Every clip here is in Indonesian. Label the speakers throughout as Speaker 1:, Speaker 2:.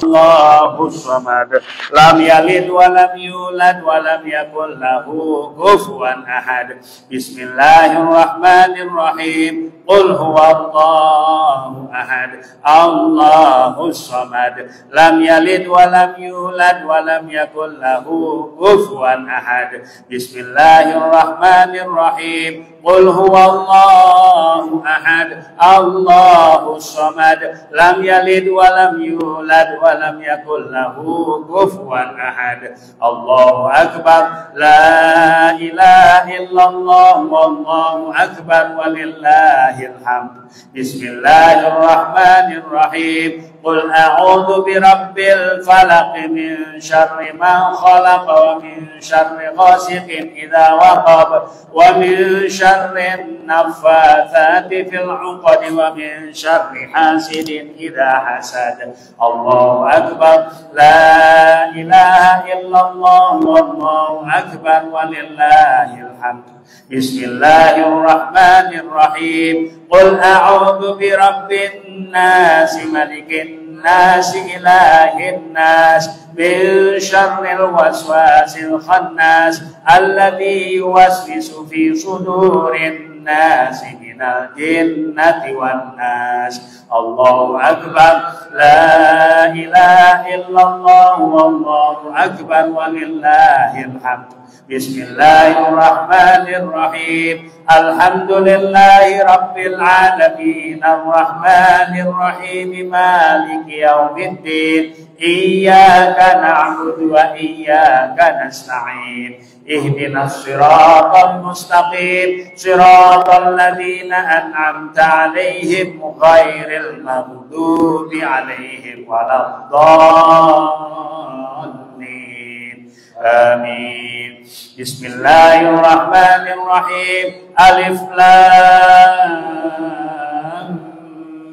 Speaker 1: Allahu samad lam yalid wa lam yulad wa lam yakul lahu kufuwan ahad. Bismillahirrahmanirrahim. Qul huwallahu ahad. Allahu samad lam yalid wa lam yulad wa lam yakul lahu kufuwan ahad. Bismillahirrahmanirrahim. Qul huwallahu ahad. Allahu samad lam yalid wa lam yulad wa lam yakul lahu kufuwan ahad. Allahu akbar. La ilaha illallah wallahu akbar walillahil hamd. Bismillahirrahmanirrahim. Qul a'udzu birabbil falaq min syarri ma khalaq wa min syarri ghasiqin idza waqab wa min syarri naffatsati fil 'uqad wa min syarri hasidin idza hasad. Allahu akbar. La ilaha illallah wallahu akbar walillahil hamd. Bismillahirrahmanirrahim. Qul a'udzu birabbin nas malikin nas ilahin nas min syarril waswasil khannas alladzi yuwaswisu fi sudurin nas minal jinnati wan nas. Allahu akbar. La ilaha illallah wallahu akbar walillahil hamd. Bismillahirrahmanirrahim. Alhamdulillahi rabbil alamin arrahmanir rahim maliki yaumiddin. Iyyaka na'budu wa iyyaka nasta'in. Ihdinas siratal mustaqim siratal ladzina an'amta 'alaihim ghairil maghdubi 'alaihim waladdallin. Amin. Bismillahirrahmanirrahim. Alif lam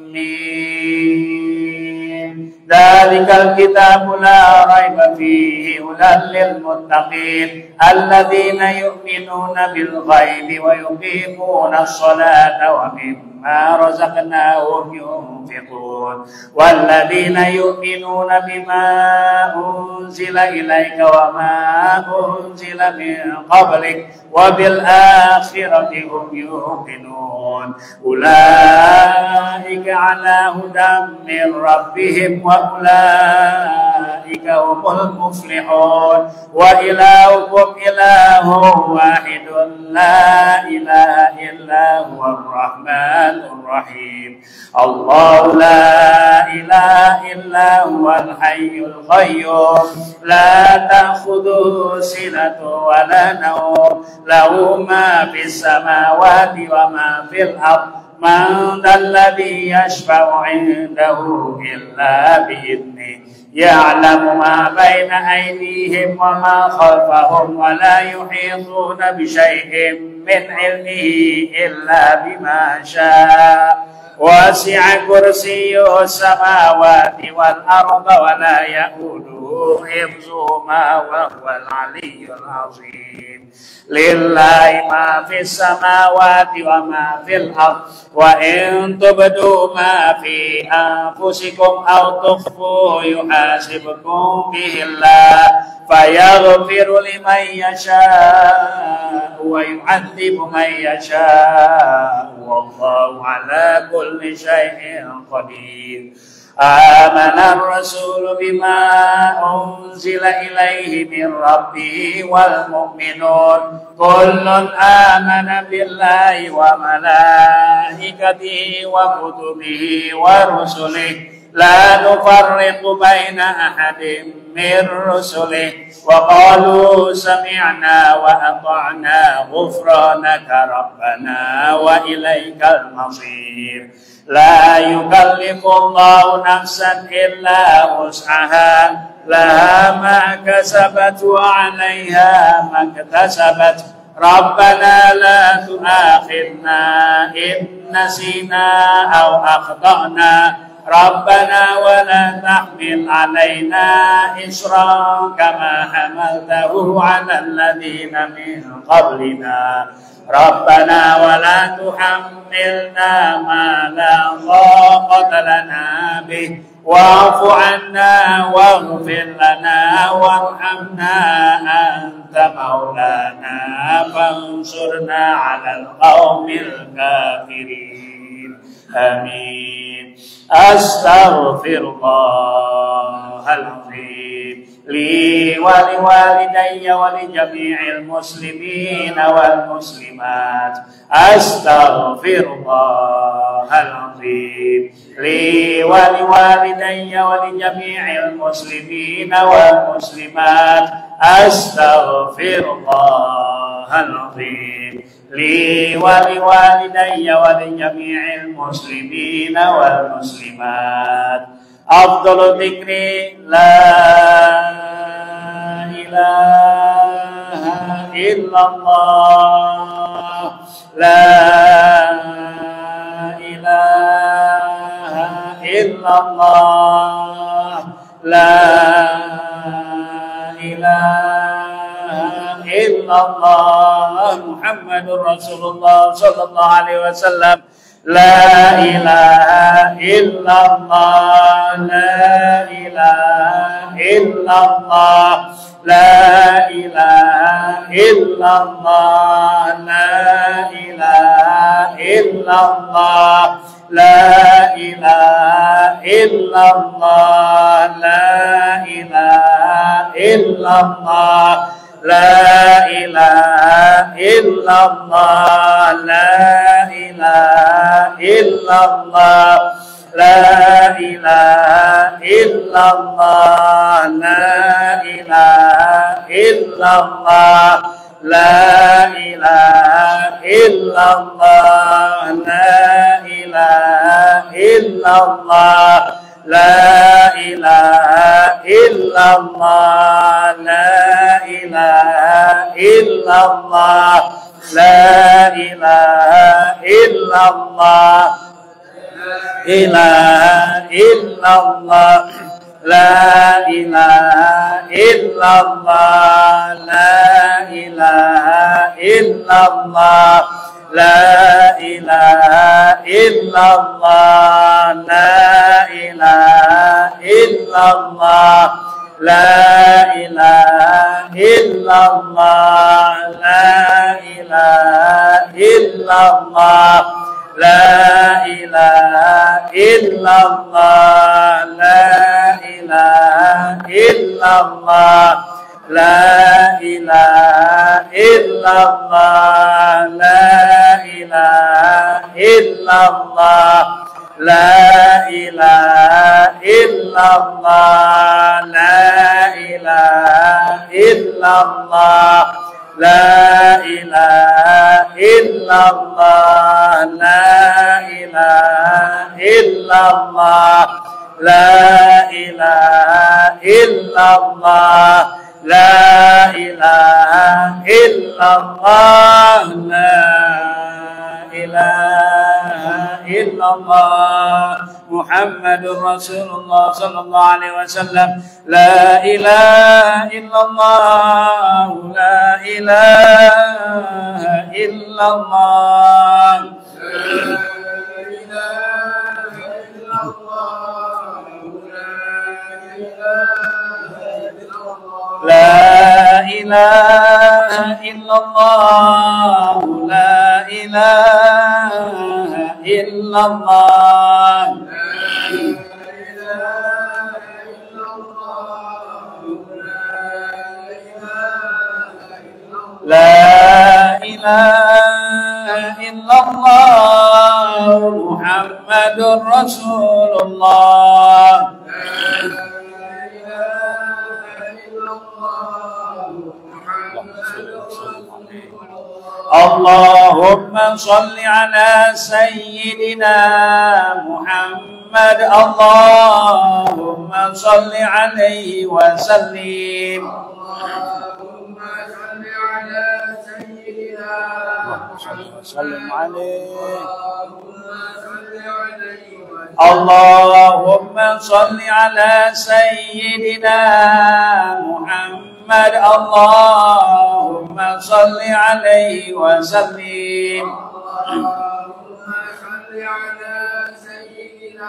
Speaker 1: mim. Dzalikal kitabu la raiba fihi hudan lil muttaqin alladzina yu'minuna bil ghaibi wa yuqimuna as-salata wa mimma razaqnahum yunfiqun walladzina yu'minuna bima unzila ilaika wa ma unzila min qablik wa bil akhirati hum yuqinun ulaika ala hudan min rabbihim wa ulaika humul muflihun wa ilahukum ilahun wahidun la ilaha illa huwar rahmanur rahim. Allahu la ilaha illa huwal hayyul qayyum la ta'khudhuhu sinatun wa la nawm lahu ma fis samawati wa ma fil ardh. Man dalladhi yashfa'u 'indahu illa bi'idhnihi ya'lamu ma baina aydihim wa ma khalfahum wa la yuhituna bi shay'in min 'ilmihi illa bima sha'a. Wasi'a kursiyyuhu samawati wal arda wa la ya'uduhu hifdhuhuma wa huwal 'aliyyul 'azim. Lillahi ma fis samawati wa ma fil ardh wa in tubdu ma fi anfusikum aw tukhfuhu yuhasibkum bihi Allah fayaghfiru liman yasha'u wa yu'adzibu man yasha'u wallahu ala kulli shay'in qadir. Amana ar-rasulu bima unzila ilaihi min rabbih wal mu'minun kullun amana billahi wa malaikatihi wa kutubihi wa rusulihi la nufarriqu baina ahadin min rusulihi wa qalu sami'na wa ata'na ghufranaka rabbana wa ilaikal masir. La yukallifullahu nafsan illa wus'aha laha ma kasabat wa 'alayha ma iktasabat. Rabbana la tu'akhidna in nasina aw akhtana. Rabbana wa la tahmil 'alaina isran kama hamaltahu 'alal ladzina min qablina. Rabbana wa la tuhammilna ma la taqata lana bih واعف عنا واغفر لنا وارحمنا أنت مولانا فانصرنا على القوم الكافرين آمين. أستغفر الله العظيم لي ولوالدي ولجميع المسلمين والمسلمات. أستغفر الله العظيم لي ولوالدي ولجميع المسلمين والمسلمات. أستغفر الله العظيم لي ولوالدي ولجميع المسلمين والمسلمات. أفضل الذكر لا إله إلا الله لا إله إلا الله لا إله إلا الله محمد رسول الله صلى الله عليه وسلم. لا إله إلا الله لا إله إلا الله لا إله إلا الله لا إله إلا الله لا إله إلا الله لا إله إلا الله لا إله إلا الله لا إله إلا الله لا إله إلا الله لا إله إلا الله لا إله إلا الله لا إله إلا الله لا إله إلا الله لا إله إلا الله لا إله إلا الله إله إلا الله لا إله إلا الله لا إله إلا الله لا إله إلا الله لا إله إلا الله لا إله إلا الله لا إله إلا الله لا إله إلا الله لا إله إلا الله لا إله إلا الله لا إله إلا الله لا إله إلا الله لا إله إلا الله لا إله إلا الله لا إله إلا الله لا إله إلا الله لا إله إلا الله لا إله إلا الله محمد رسول الله صلى الله عليه وسلم. لا إله إلا الله لا إله إلا الله لا إله إلا الله لا إله إلا الله لا إله إلا الله محمد رسول الله. اللهم صل على سيدنا محمد اللهم صل عليه وسلم. اللهم صل على سيدنا محمد وسلم عليه. اللهم صل على سيدنا محمد اللهم صل عليه وسلم. اللهم صل على سيدنا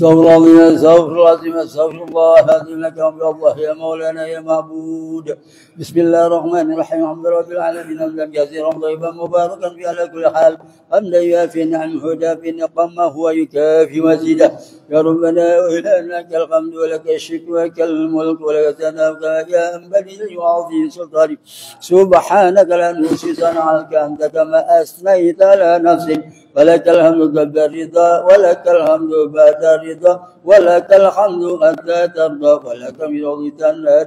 Speaker 2: استغفر الله استغفر العظيم استغفر الله العظيم لك رب الله يا مولانا يا معبود. بسم الله الرحمن الرحيم الحمد لله رب العالمين حمدا كثيرا طيبا مباركا في على كل حال حمدا يوافي نعمه ودافي نقمه هو يكافي مزيدا. يا ربنا وإلهنا لك الحمد ولك الشكر ولك الملك ولك الثناء يا أنبني وعظيم سلطاني سبحانك لا نحصي ثناء أنت كما أثنيت على نفسك ولك الحمد قبل الرضا ولك الحمد بعد الرضا ولك الحمد حتى ترضى ولك رضيت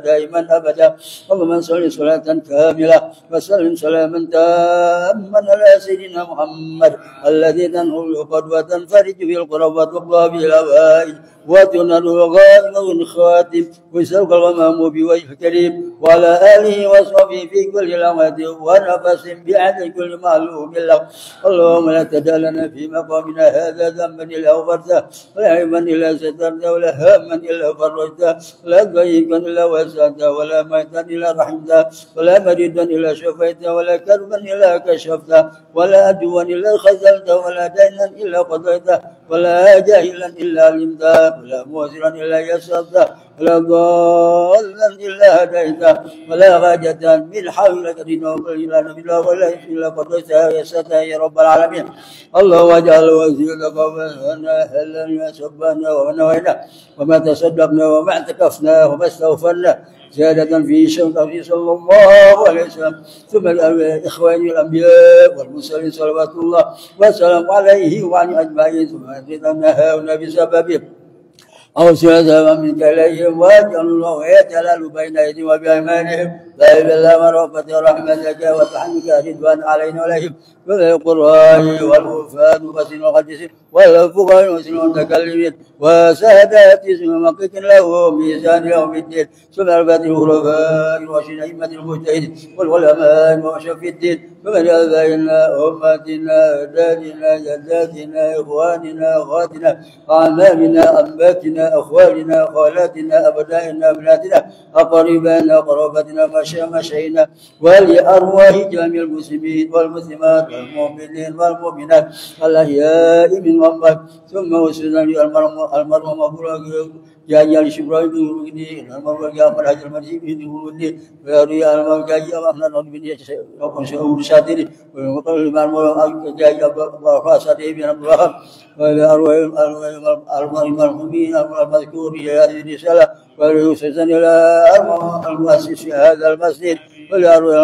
Speaker 2: دائما أبدا. اللهم صل صلاة كاملة وسلم سلاما تاما على سيدنا محمد الذي تنهل قد وتنفرج في القرب وتقضى به الأوائل وتنال الغائب والخاتم ويسرق الغمام بوجه الكريم وعلى آله وصحبه في كل لمحة ونفس بعد كل معلوم له. اللهم لا تدع لنا في مقامنا هذا ذنبا إلا غفرته ولا عيبا إلا سترته ولا هاما إلا فرجته ولا ضيقا إلا وسعته ولا ميتا إلا رحمته ولا مريضا إلا شفيته ولا كربا إلا كشفته ولا عدوا إلا خذلته ولا دينا إلا قضيته ولا جاهلا إلا علمته ولا موسرا إلا يسرته ولا ضالا إلا هديته ولا غاجة من حولك دينه إلا نبي الله ولا إلا قضيتها ويسرتها يا رب العالمين. اللهم اجعل وزيرنا قومنا هلنا وسبنا ونوينا وما تصدقنا وما اعتكفنا وما استغفرنا زيادة في شرط في صلى الله عليه وسلم. ثم إخواني الأنبياء والمرسلين صلوات الله والسلام عليه وعلى أجمعين ثم أنزلنا بسببه أو سيادة منك إليهم وأجعل الله يتلال بين أيديهم وبأيمانهم لا بالله مرافة رحمتك وتحنك رضوان علينا وعليهم من القرآن والوفاد وسن القدس والفقهاء وسن المتكلمين وسادات مقيت له ميزان يوم الدين ثم الفاتح الخلفاء وشن أئمة المجتهدين والعلماء وشف الدين ومن آبائنا أمتنا أجدادنا جداتنا إخواننا أخواتنا أعمامنا أنباتنا أخوالنا خالاتنا أبنائنا أبناتنا أقربائنا قرابتنا مشايخنا ولأرواح جميع المسلمين والمسلمات والمؤمنين والمؤمنات الأحياء من الأموات ثم وسلنا المرء مغفورا جاء شبراء بن المرء جاء مرحج المرجي بن ولدي ويروي المرء جاء أحنا بن شاطر وقال المرء جاء برفاسته بن عبد الوهاب وأرواح المرحومين المذكور في هذه الرسالة ويوسسن إلى المؤسس هذا المسجد ولأرواح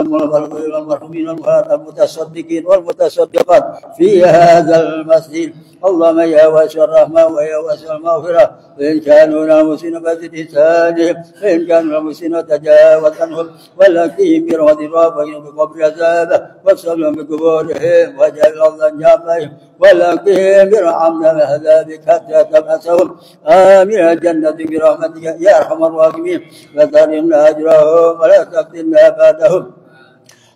Speaker 2: المرحومين المتصدقين والمتصدقات في هذا المسجد. اللهم يا واسع الرحمة ويا واسع المغفرة وإن كانوا ناموسين فزد لسانهم وإن كانوا ناموسين تجاوز عنهم ولكهم برحمة ربهم بقبر عذابه واغسلهم بقبورهم وجعل الأرض جامعهم ولكهم برحمنا عذابك حتى تبعثهم آمين الجنة برحمتك يا أرحم الراحمين وترمنا أجرهم ولا تفتنا بعدهم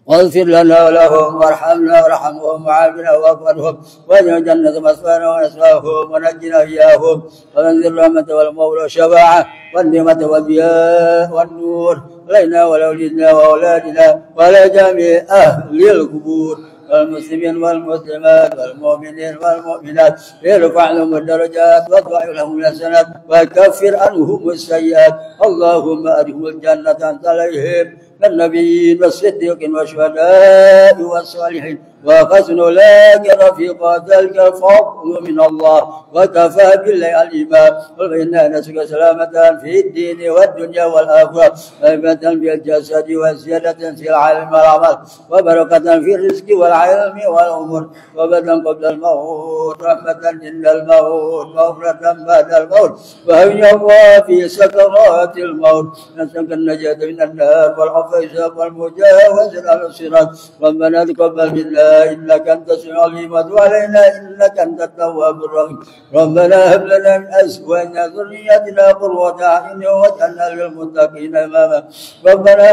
Speaker 2: واغفر لنا ولهم وارحمنا وارحمهم وعافنا واغفرهم واجعل جنة مثوانا ونسواهم ونجنا إياهم وانزل الرحمة والمولى والشفاعة والنعمة والضياء والنور علينا ولأولادنا وأولادنا وعلى جميع أهل القبور والمسلمين والمسلمات والمؤمنين والمؤمنات ارفع لهم الدرجات واضع لهم الحسنات وكفر عنهم السيئات. اللهم أدخل الجنة أنت عليهم النبيين والصديقين والشهداء والصالحين وحسن أولئك رفيقا ذلك الفضل من الله وكفى بالله عليما. وإنا نسألك سلامة في الدين والدنيا والآخرة رحمة في الجسد وزيادة في العلم والعمل وبركة في الرزق والعلم والأمور وبدا قبل الموت رحمة عند الموت مغفرة بعد الموت وهي الله في سكرات الموت. نسألك النجاة من النار والعفو والمجاوزة على الصراط. ربنا تقبل منا إنك أنت السميع العليم وتب علينا إنك أنت التواب الرحيم. ربنا هب لنا من أزواجنا ذريتنا قرة أعين واجعلنا للمتقين إماما. ربنا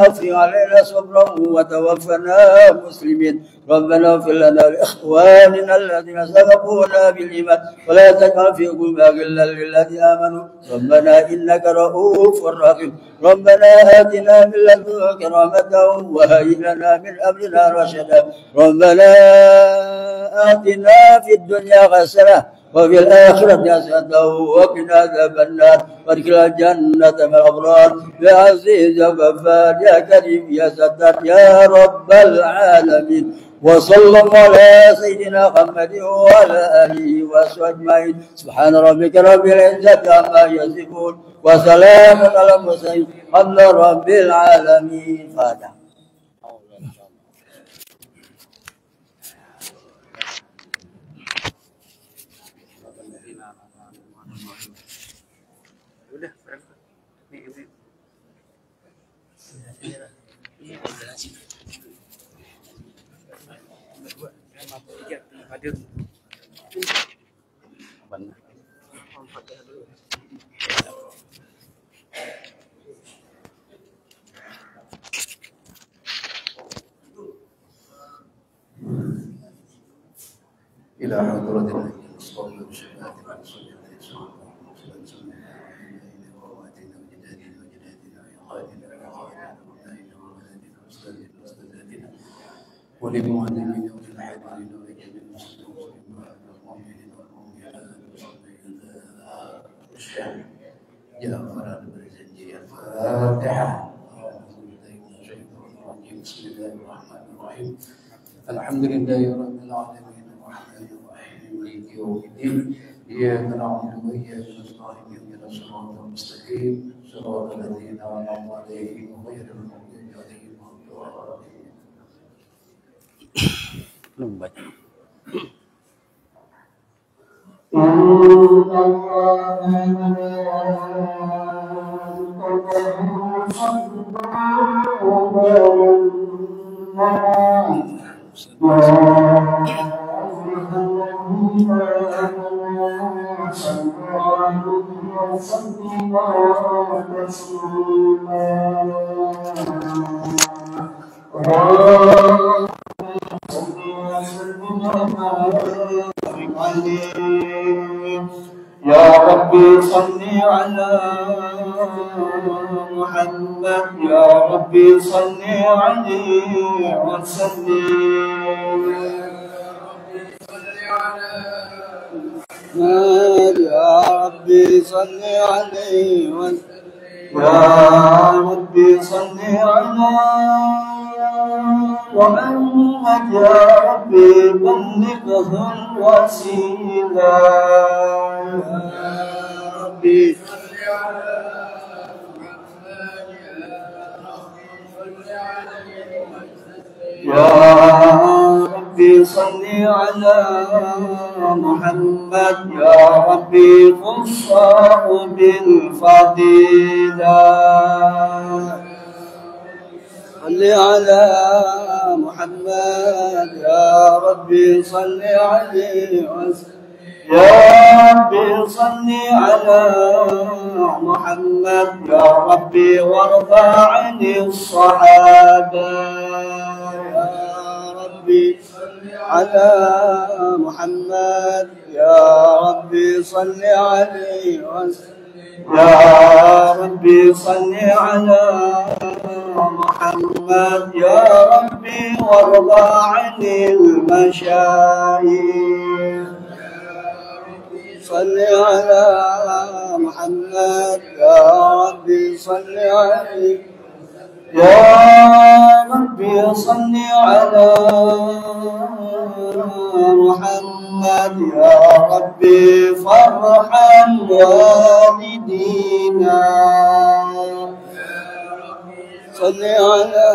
Speaker 2: أفرغ علينا صبرا وتوفنا مسلمين. ربنا اغفر لنا ولإخواننا الذين سبقونا بالإيمان ولا تجعل في قلوبنا غلا للذين آمنوا ربنا إنك رؤوف رحيم. ربنا آتنا من لدنك رحمة وهيئ لنا من أمرنا رشدا. ربنا آتنا في الدنيا حسنة وفي الآخرة حسنة وقنا عذاب النار وادخل الجنة مع الأبرار يا عزيز يا غفار يا كريم يا ستار يا رب العالمين وصلى الله على سيدنا محمد وعلى آله وصحبه أجمعين سبحان ربك رب العزة عما يصفون وسلام على المرسلين الحمد لله رب العالمين. فاتحة.
Speaker 3: إلى حضرة الله الصلاة والسلام وللمعلمين وللحاضرين ولجميع المسلمين والمؤمنين والمؤمنات يا فرد الزنجية الفاتحة. بسم الله الرحمن الرحيم الحمد لله رب العالمين الرحمن الرحيم مالك يوم الدين إياك نعبد وإياك نستعين اهدنا الصراط المستقيم صراط الذين أنعمت عليهم غير المغضوب عليهم ولا الضالين.
Speaker 2: Belum baca.
Speaker 4: يا ربي صل على محمد يا ربي صل عليه وسلم يا ربي صل عليه وسلم يا ربي صل على محمد يا ربي بلغه الوسيلة يا ربي صل على محمد يا ربي صل على محمد يا ربي خصه بالفضيلة صل على محمد يا ربي صل عليه وسلم يا ربي صل على محمد يا ربي وارضى عن الصحابة يا ربي صل على محمد يا ربي صل عليه وسلم يا ربي صل على محمد يا ربي وارضى عن المشايخ صل على محمد يا ربي صل عليه يا ربي صل على محمد يا ربي فارحم والدينا صل على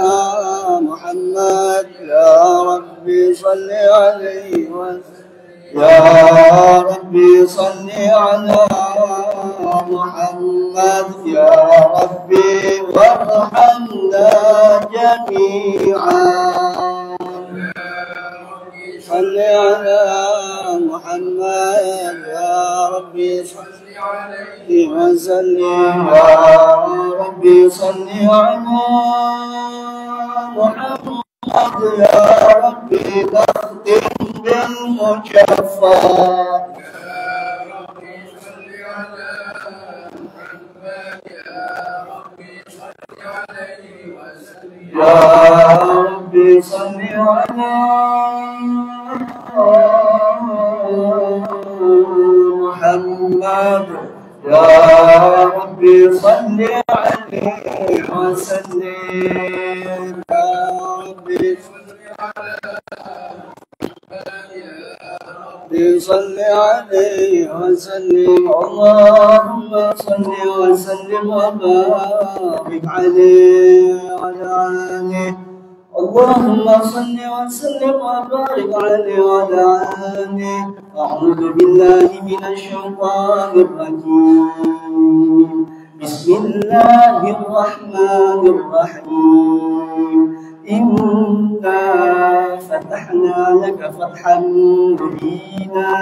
Speaker 4: محمد يا ربي صل عليه وسلم يا ربي صل على محمد يا ربي وارحمنا جميعا صل على محمد يا ربي صل عليه وسلم يا ربي صل على محمد يا ربي تختم بالمجفى يا ربي صل على يا ربي صل عليه وسلم يا ربي صل عليه وسلم اللهم صل وسلم وبارك عليه وعلى آله اللهم صل وسلم وبارك عليه وعلى آله أعوذ بالله من الشيطان الرجيم بسم الله الرحمن الرحيم إنا فتحنا لك فتحا مبينا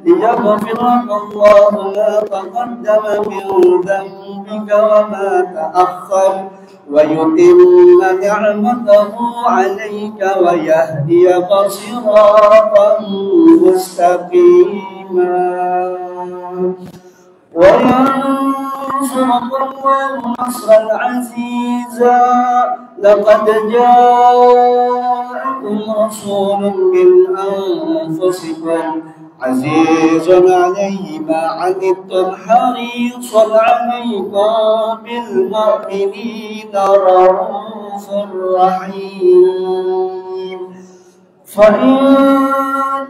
Speaker 4: ليغفر لك الله ما تقدم من ذنبك وما تأخر ويتم نعمته عليك ويهديك صراطا مستقيما وينصرك الله نصرا عزيزا لقد جاءكم رسول من أنفسكم عزيز عليه ما عنتم حريص عليكم بالمؤمنين رؤوف رحيم فإن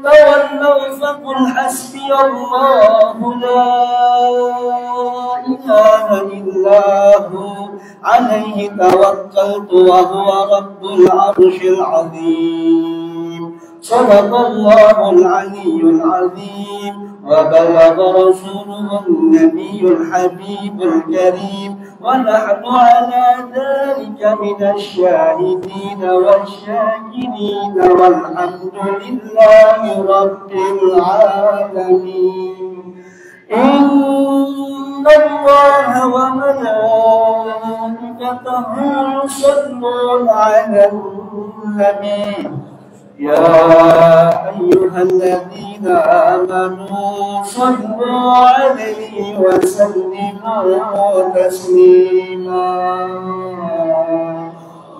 Speaker 4: تولوا فقل حسبي الله لا إله إلا هو عليه توكلت وهو رب العرش العظيم صدق الله العلي العظيم وبلغ رسوله النبي الحبيب الكريم ونحن على ذلك من الشاهدين والشاكرين والحمد لله رب العالمين إن الله وملائكته يصلون على النبي يا أيها الذين آمنوا صلوا عليه وسلموا تسليما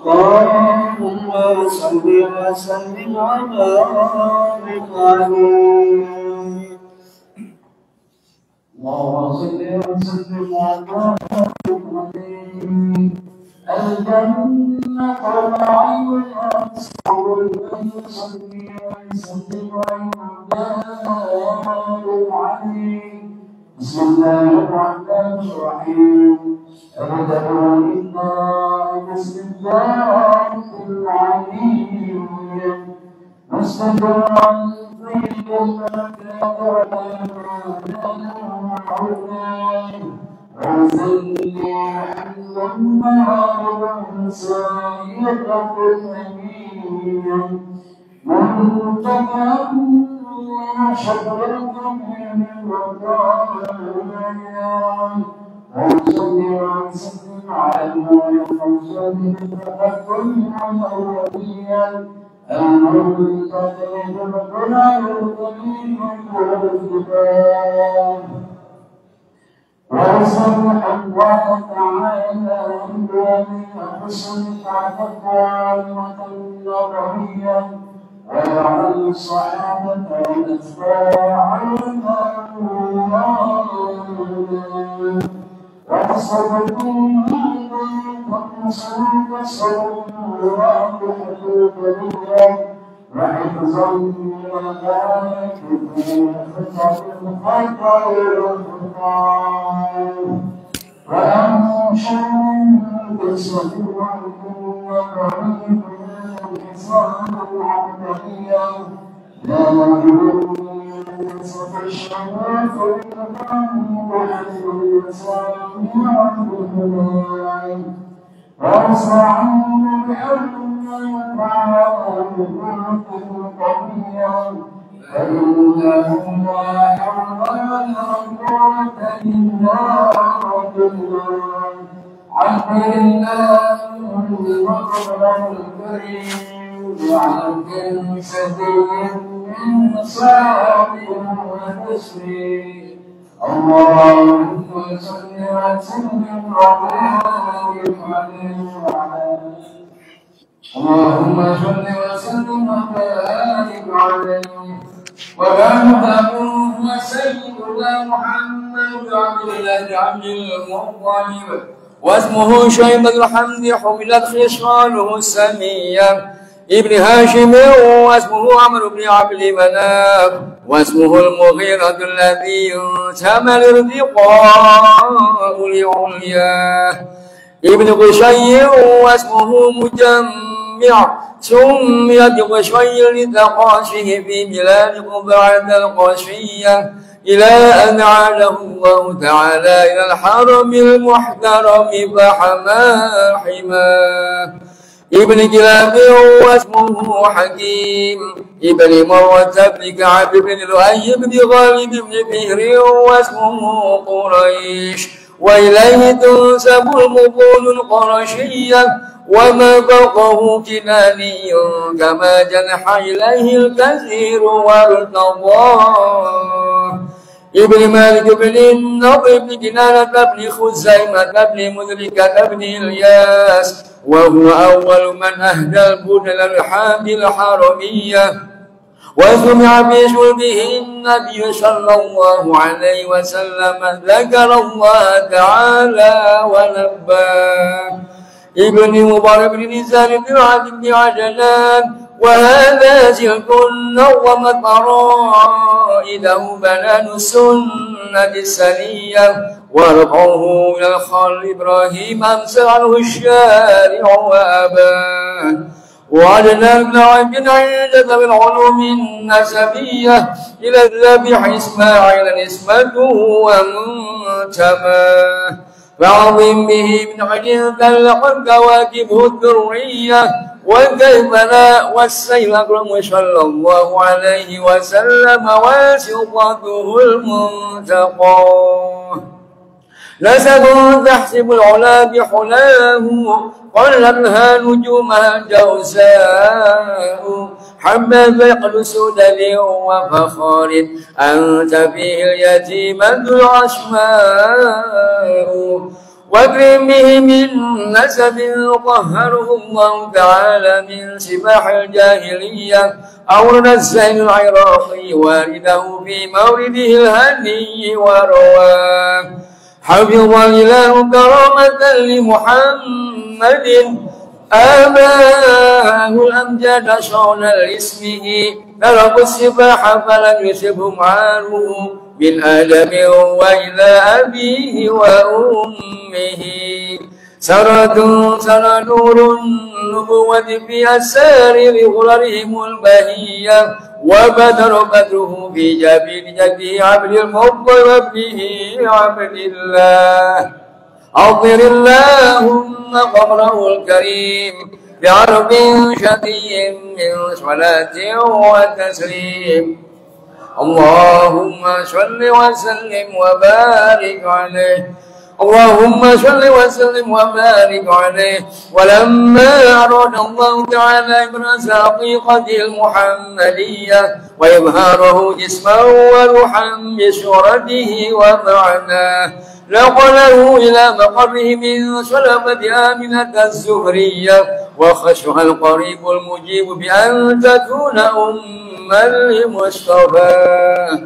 Speaker 4: اللهم صل وسلم وبارك عليه اللهم صل وسلم وبارك عليه الجنة والعين والأسر والصديق والصديق والمبارك عليه بسم الله الرحمن الرحيم أبدأ لله بسم الله العليم مستقرا طيب المكان وصلي حمدا سائرة النبي منتقى من شجرة من وطايا وصلي وسلم على المرسل تحكم الأولياء المنتقى ربنا الكريم والكتاب وسبح الله تعالى بجميع حسنك وتقوى النبوية ويعلم الصحابة والأتباع وتصدقون وتصدق صلوات حدود وحفظا من الغاية في خطب الخطر والفقار وأنشر بصدوركم وقريب الانتصار العبدية لا ينسف الشموت الإمام وحفظ الإنسان والبهدان وأسرعوا بحلم يفعل قويا فإنه لا حول ولا قوة إلا بالله عبد الله وقبله الكريم بعبد سديد من صابر وتسليم اللهم صل وسلم وبارك عليه وعلى اللهم صل وسلم وبارك عليه وبارك سيدنا محمد بن عبد الله عبد المطلب واسمه شيبة الحمد حملت خصاله السمية ابن هاشم واسمه عمرو بن عبد مناف واسمه المغيرة الذي ينتمى الارتقاء لعلياه ابن قشي واسمه مجمع سميت قشي لتقاشه في بلاد بعد القشية إلى أن عاده الله تعالى إلى الحرم المحترم فحماه ابن كلاب واسمه حكيم ابن مروة بن كعب بن لؤي بن غالب بن فهر واسمه قريش وإليه تنسب المبون القرشية وما فوقه كناني كما جنح إليه الكثير وارتضاه ابن مالك بن النضر بن كنانة بن خزيمة بن مدركة بن الياس وهو أول من أهدى البدل الحامل الحرمية وسمع بشربه النبي صلى الله عليه وسلم ذكر الله تعالى ونباه ابن مبارك بن نزار بن عبد بن عجلان وهذا سلك نظمت فرائده بنان السنة السنية ورفعه إلى الخال إبراهيم أمسى عنه الشارع وأباه وعدنا بن عبد عيدة بالعلوم النسبية إلى الذبح إسماعيل نسبته ومنتماه فعظم به من عجل تلقى كواكبه الدرية وكيف لا والسيل أكرم صلى الله عليه وسلم وسطته المنتقى نسب تحسب العلا بحلاه قلبها نجومها الجوساء حبذ يقل سدل وفخار أنت فيه اليتيمة العشماء واكرم به من نسب طهره الله تعالى من سباح الجاهلية أورد الزين العراقي والده في مورده الهني ورواه حفظ الإله كرامة لمحمد آباه الأمجاد شغلا لاسمه تركوا السباح فلم يسبهم عنه من آدم وإلى أبيه وأمه سرى نور النبوة في أسار لغررهم البهية وبدره في جبين جده عبد المطلب وابنه عبد الله أطر اللهم قبره الكريم بعرض شقي من صلاة وتسليم اللهم صل وسلم وبارك عليه اللهم صل وسلم وبارك عليه ولما أراد الله تعالى إبراز حقيقة المحمدية وإظهاره جسما وروحا بصورته ومعناه نقله إلى مقره من سلمة آمنة الزهرية وخشها القريب المجيب بأن تكون أما لمصطفى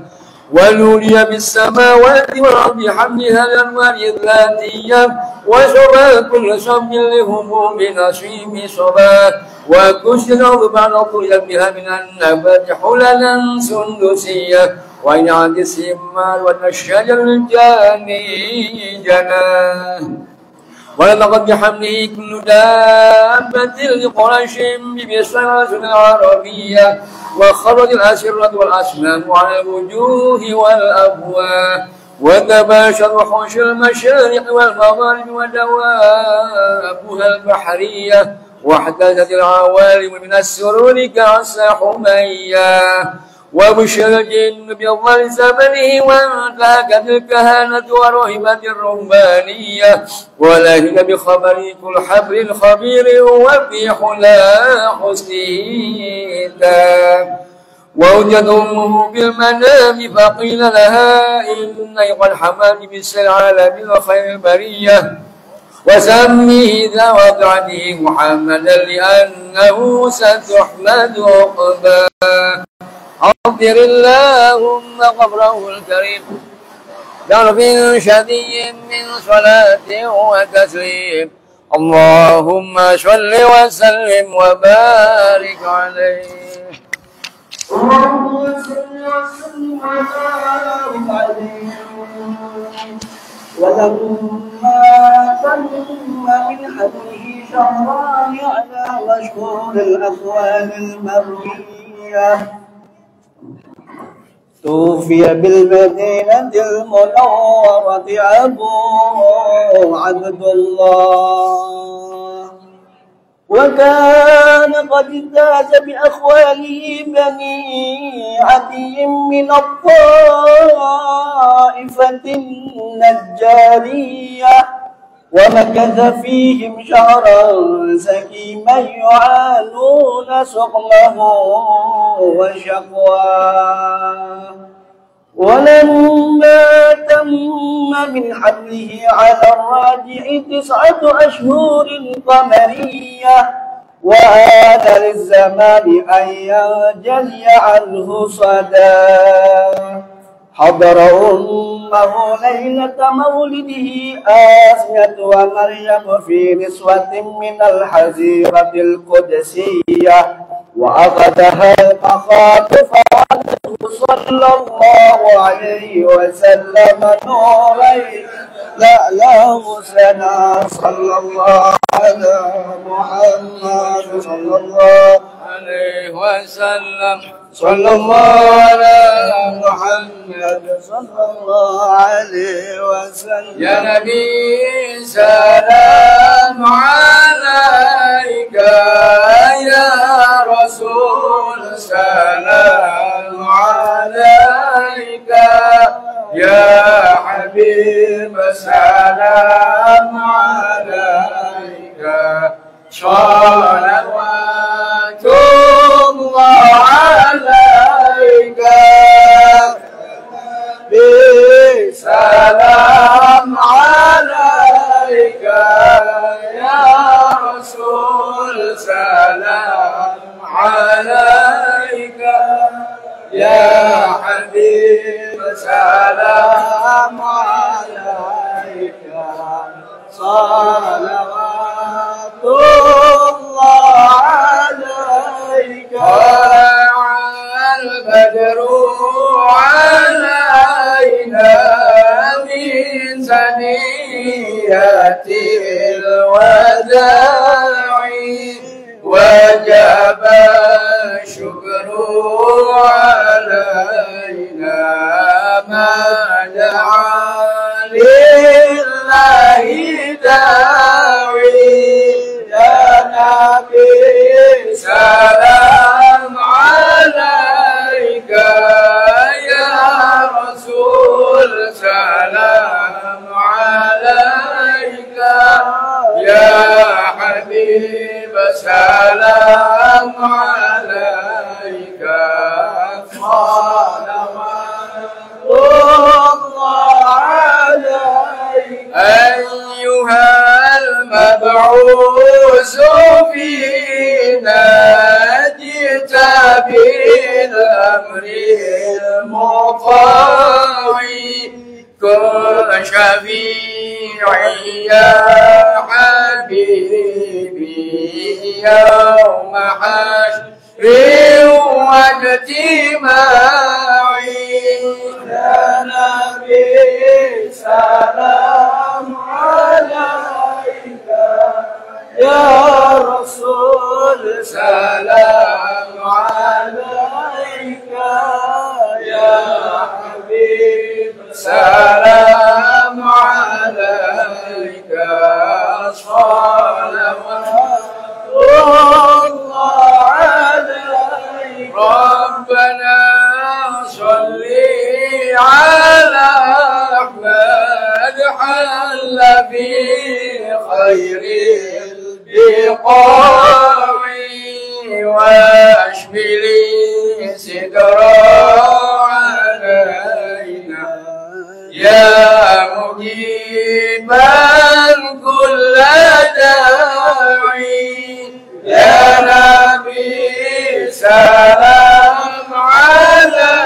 Speaker 4: ونولي بالسماوات والأرض حملها الأنوار الذاتية وشبه كل شب لهم بنصيب صبا وكشف الأرض بعد طول بها من النبات حللا سندسية وإن عند السمار والشجر الجاني جناه ولقد بحمله كل دابة لقريش ببصرة العربية وخرج الأسرة والأسنان على الوجوه والأبواب وتباشر وحوش المشارق والمغارب ودوابها البحرية واحتازت العوالم من السرور كعسى حمية وبشر الجن بأفضل زمنه وانتهكت الكهانة ورهبت الرهبانية ولهن بخبر كل حبر خبير وفي حلا حسنه ووجد أمه بالمنام فقيل لها إن قد حمل بالسلعال بالخير البرية وسميه ذا وبعده محمدا لأنه ستحمد عقباه عطر اللهم قبره الكريم بعرف شديد من صلاة وتسليم اللهم صل وسلم وبارك عليه
Speaker 2: اللهم صل وسلم وبارك عليه ولما تم من حمله شهران على مشهور الأقوال المروية توفي بالمدينة المنورة أبو عبد الله وكان قد امتاز بأخواله بني عدي من الطائفة النجارية ومكث فيهم شهرا سكيما يعانون سقمه وشقواه ولما تم من حمله على الراجع 9 أشهر قمرية وآن للزمان أن ينجلي عنه صدى حضر أمه ليلة مولده آسية ومريم في نسوة من الحزيرة القدسية وأخذها المخاط فولده صلى الله عليه وسلم نورين لألاه سنا صلى الله على محمد صلى الله
Speaker 4: عليه وسلم
Speaker 2: صلى الله على محمد صلى الله عليه وسلم
Speaker 4: يا نبي سلام عليك يا رسول سلام عليك يا حبيب سلام عليك صلوات الله عليك سلام عليك يا رسول سلام عليك يا حبيب سلام عليك صلوات الله عليك البدر علينا من ثنيات الوداع وجب الشكر علينا ما دعا لله داعي يا نبي سلام عليك يا رسول سلام عليك يا حبيب سلام عليك صلوات الله عليك أيها المبعوث فينا جئت بالأمر المطاع كن شفيعي يا حبيبي يوم حشر واجتماعي يا نبي سلام عليك يا رسول سلام عليك يا حبيب سلام عليك صلوات الله عليك ربنا صل على أحمد حل في خير البقاع واشمل سدرا علينا يا مجيبا كل داعي يا نبي سلام عليك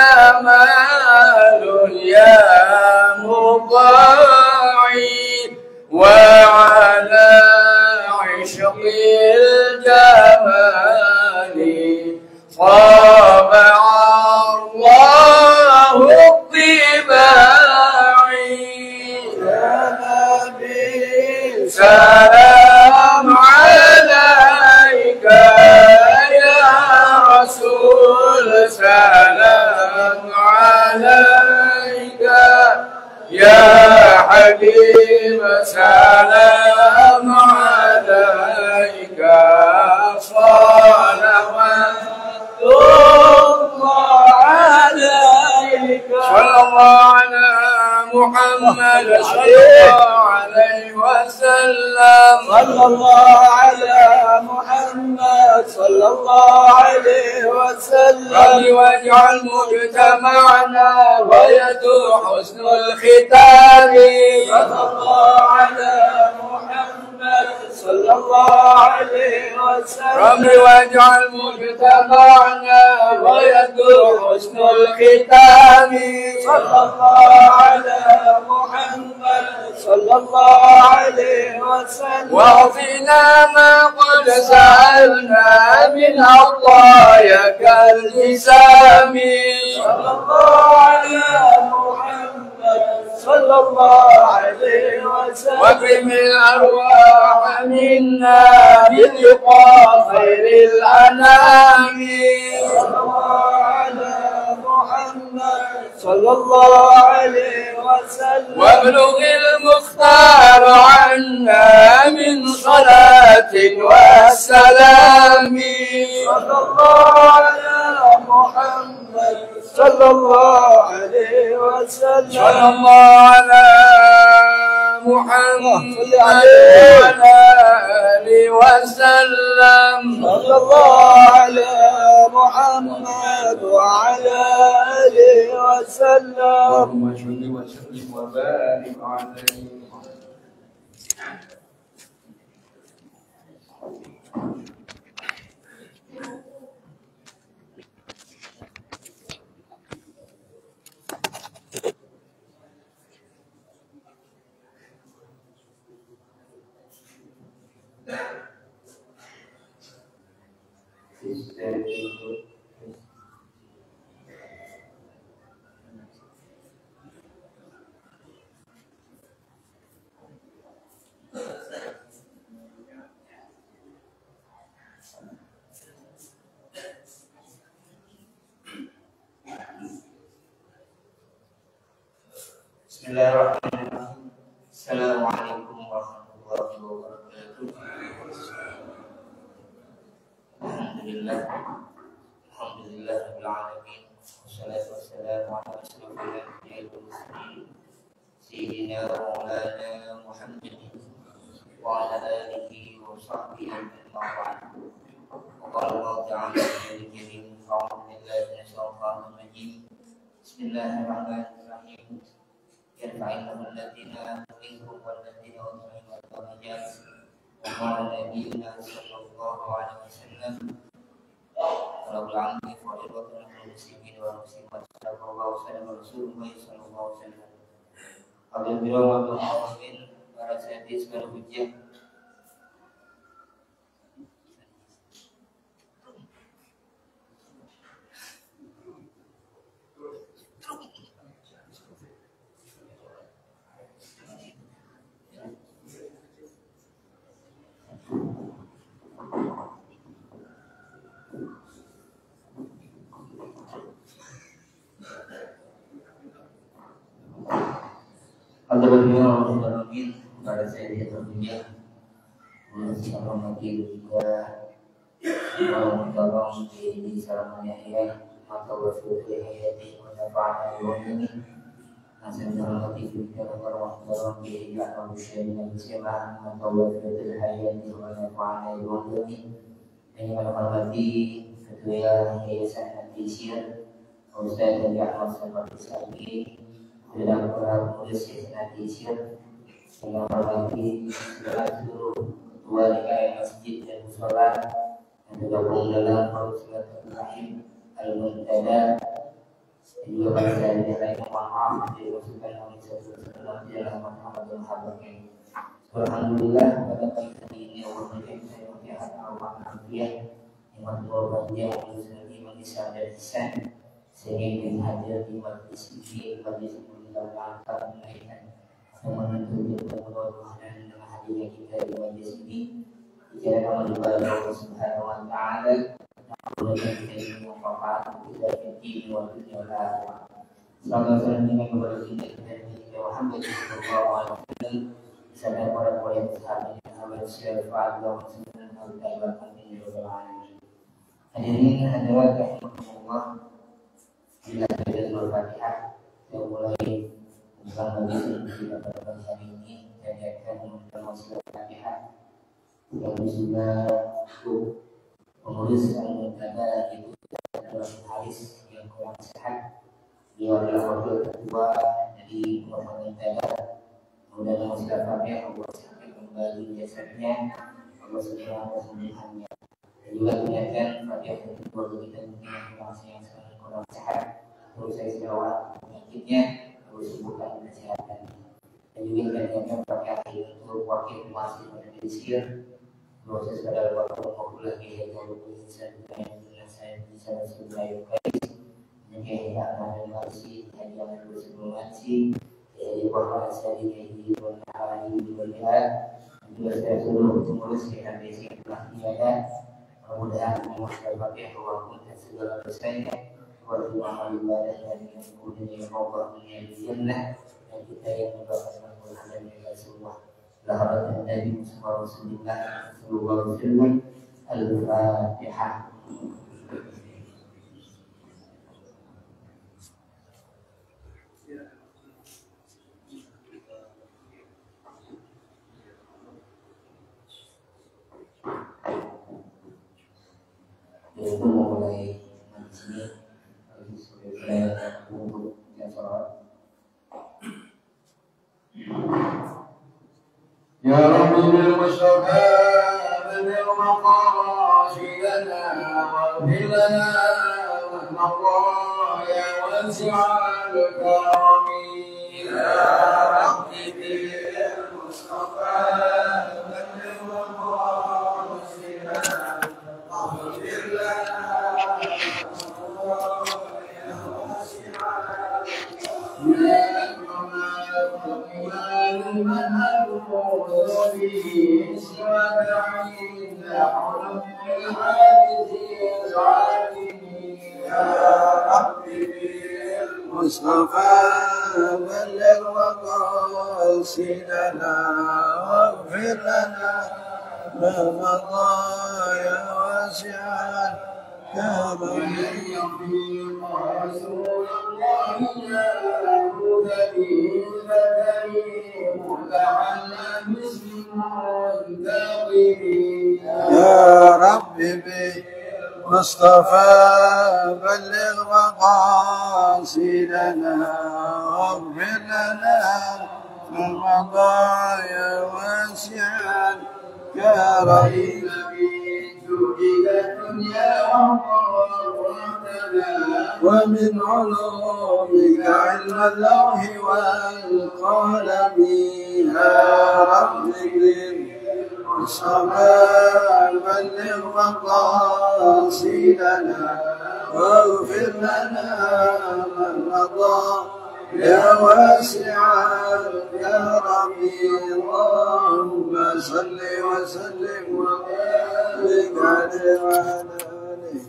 Speaker 4: جمال يا مضاعي وعلى عشق الجمال طابع الله الطباعي يا نبي سلام عليك يا رسول سلام عليك يا حبيب سلام عليك صلوات الله عليك صلى الله على محمد صلى الله عليه وسلم
Speaker 2: صلى الله على محمد صلى الله عليه وسلم
Speaker 4: رب واجعل مجتمعنا غاية حسن الختام
Speaker 2: صلى الله على محمد صلى الله عليه وسلم
Speaker 4: رب واجعل مجتمعنا غاية حسن الختام
Speaker 2: صلى الله على محمد صلى الله عليه وسلم
Speaker 4: واعطنا ما قد سألنا من عطاياك الجسام
Speaker 2: صلى الله على محمد صلى الله عليه وسلم
Speaker 4: واكرم الأرواح منا بلقاء خير الأنام
Speaker 2: صلى الله على محمد صلى الله عليه وسلم
Speaker 4: وابلغ المختار عنا من صلاة والسلام
Speaker 2: صلى الله على محمد صلى الله عليه وسلم
Speaker 4: صلى الله على محمد وعلى آله وسلم
Speaker 2: صلى الله على محمد وعلى آله وسلم
Speaker 4: اللهم صل وسلم وبارك عليه.
Speaker 5: Bismillahirrahmanirrahim. Assalamualaikum warahmatullahi wabarakatuh. Alhamdulillah rabbil alamin. Wassalatu wassalamu ala asyrofil anbiya'i wal mursalin sayyidina wa maulana Muhammadin wa ala alihi wa sahbihi ajma'in. Wa qala Allah ta'ala fil karim a'udzu billahi minasyaitonir rajim. Bismillahirrahmanirrahim. يرفعهم الذين آمنوا منكم والذين أوتوا العلم درجات وقال نبينا صلى الله عليه وسلم ولو العلم فريضة على المسلمين والمسلمات صلى الله عليه وسلم صلى الله عليه وسلم. Apabila waktu amin para sahabat segala hujjah Alhamdulillah pada saya di dunia menghormati juga tolong di salamnya ya maka bersyukur hayati menafa'ana ini hasil menghormati juga tolong di alam syai'an bersama maka bersyukur hayati menafa'ana ini menghormati ketua yayasan Antisir Ustaz dari Ahmad Sabari Sabi dalam para penulis Antisir dengan berbagi seluruh ketua DKM masjid dan musola yang tergabung dalam Silaturahim Al-Muntada juga pada dari lain mohon maaf dari Rasulullah SAW di dalam Muhammad dan Habibnya. Alhamdulillah pada pagi ini Allah memberikan saya mutiara Allah Nabiya yang membawa dia menjadi manusia dan ihsan sehingga kita hadir di majlis ini majlis yang berangkat menaikkan yang menentukan kemudahan dan hadirnya kita di majlis ini jika kamu dibaca Allah Subhanahu Wa Taala Allah menjadi manfaat kita di dunia dan akhirat. Selamat dengan kepada kita dan Muhammad sallallahu alaihi wasallam. Sadar orang-orang yang sahabat yang harus syafaat Allah Subhanahu wa taala amin ya rabbal alamin. Hadirin hadirat rahimakumullah. Bila kita Al-Fatihah kita mulai membuka majlis kita pada pagi hari ini dan akan membaca surah Al-Fatihah. Yang sudah penulis al-Muntada itu adalah Haris yang kurang sehat. Dia adalah wakil ketua dari Muntada. Kemudian masyarakat Allah sampai kembali jasadnya Allah segera kesembuhannya. Dan juga mengingatkan Fatihah kedua kita mungkin yang kurang sehat terus saya segera penyakitnya terus sembuhkan kesehatan. Dan juga mengingatkan Fatihah untuk wakil masih pada Mesir proses pada waktu makulah dia kalau bisa yang saya bisa sebagai baik mungkin akan masih hanya sebelum masih jadi bahwa saya ini hari melihat juga saya suruh mengurus dengan basic pelatihan kemudian menguasai Fatihah walaupun segala dosanya walaupun amal ibadah dan kemudian yang Allah menjadi jannah dan kita yang mendapatkan kemuliaan dan semua lahabat Nabi Muhammad sallallahu alaihi wasallam Al-Fatihah. Itu mulai sini saya untuk yang sholat.
Speaker 6: Ya Rabbi bil Mustafa bil maqasidana wa bilana wa maqaya wasi'al karami ya Rabbi bil Mustafa bil maqasidana Mustafa balik maqasidana waghfir lana ma madha ya wasi'an كرمي رسول الله يا كريم كريم لعل مسلم يا رب بالمصطفى بلغ مقاصدنا واغفر لنا المضايا واسعا كريم ومن علومك علم اللوح والقلم يا رب بالمصطفى بلغ مقاصدنا واغفر لنا من مضى يا واسع الكرم اللهم صل وسلم وبارك عليه وعلى آله.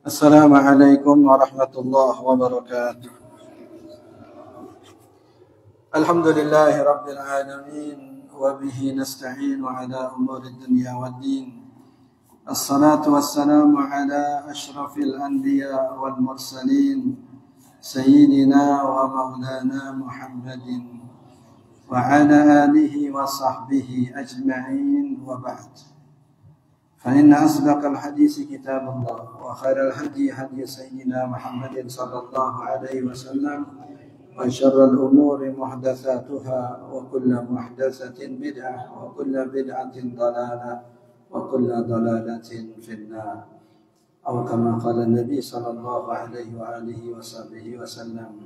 Speaker 6: السلام عليكم ورحمة الله وبركاته. الحمد لله رب العالمين وبه نستعين على أمور الدنيا والدين. الصلاة والسلام على أشرف الأنبياء والمرسلين سيدنا ومولانا محمد وعلى آله وصحبه أجمعين وبعد فإن أصدق الحديث كتاب الله وخير الهدي هدي سيدنا محمد صلى الله عليه وسلم وشر الأمور محدثاتها وكل محدثة بدعة وكل بدعة ضلالة وكل ضلالة في النار. atau kama qala Nabi sallallahu alaihi wa alihi wasallam,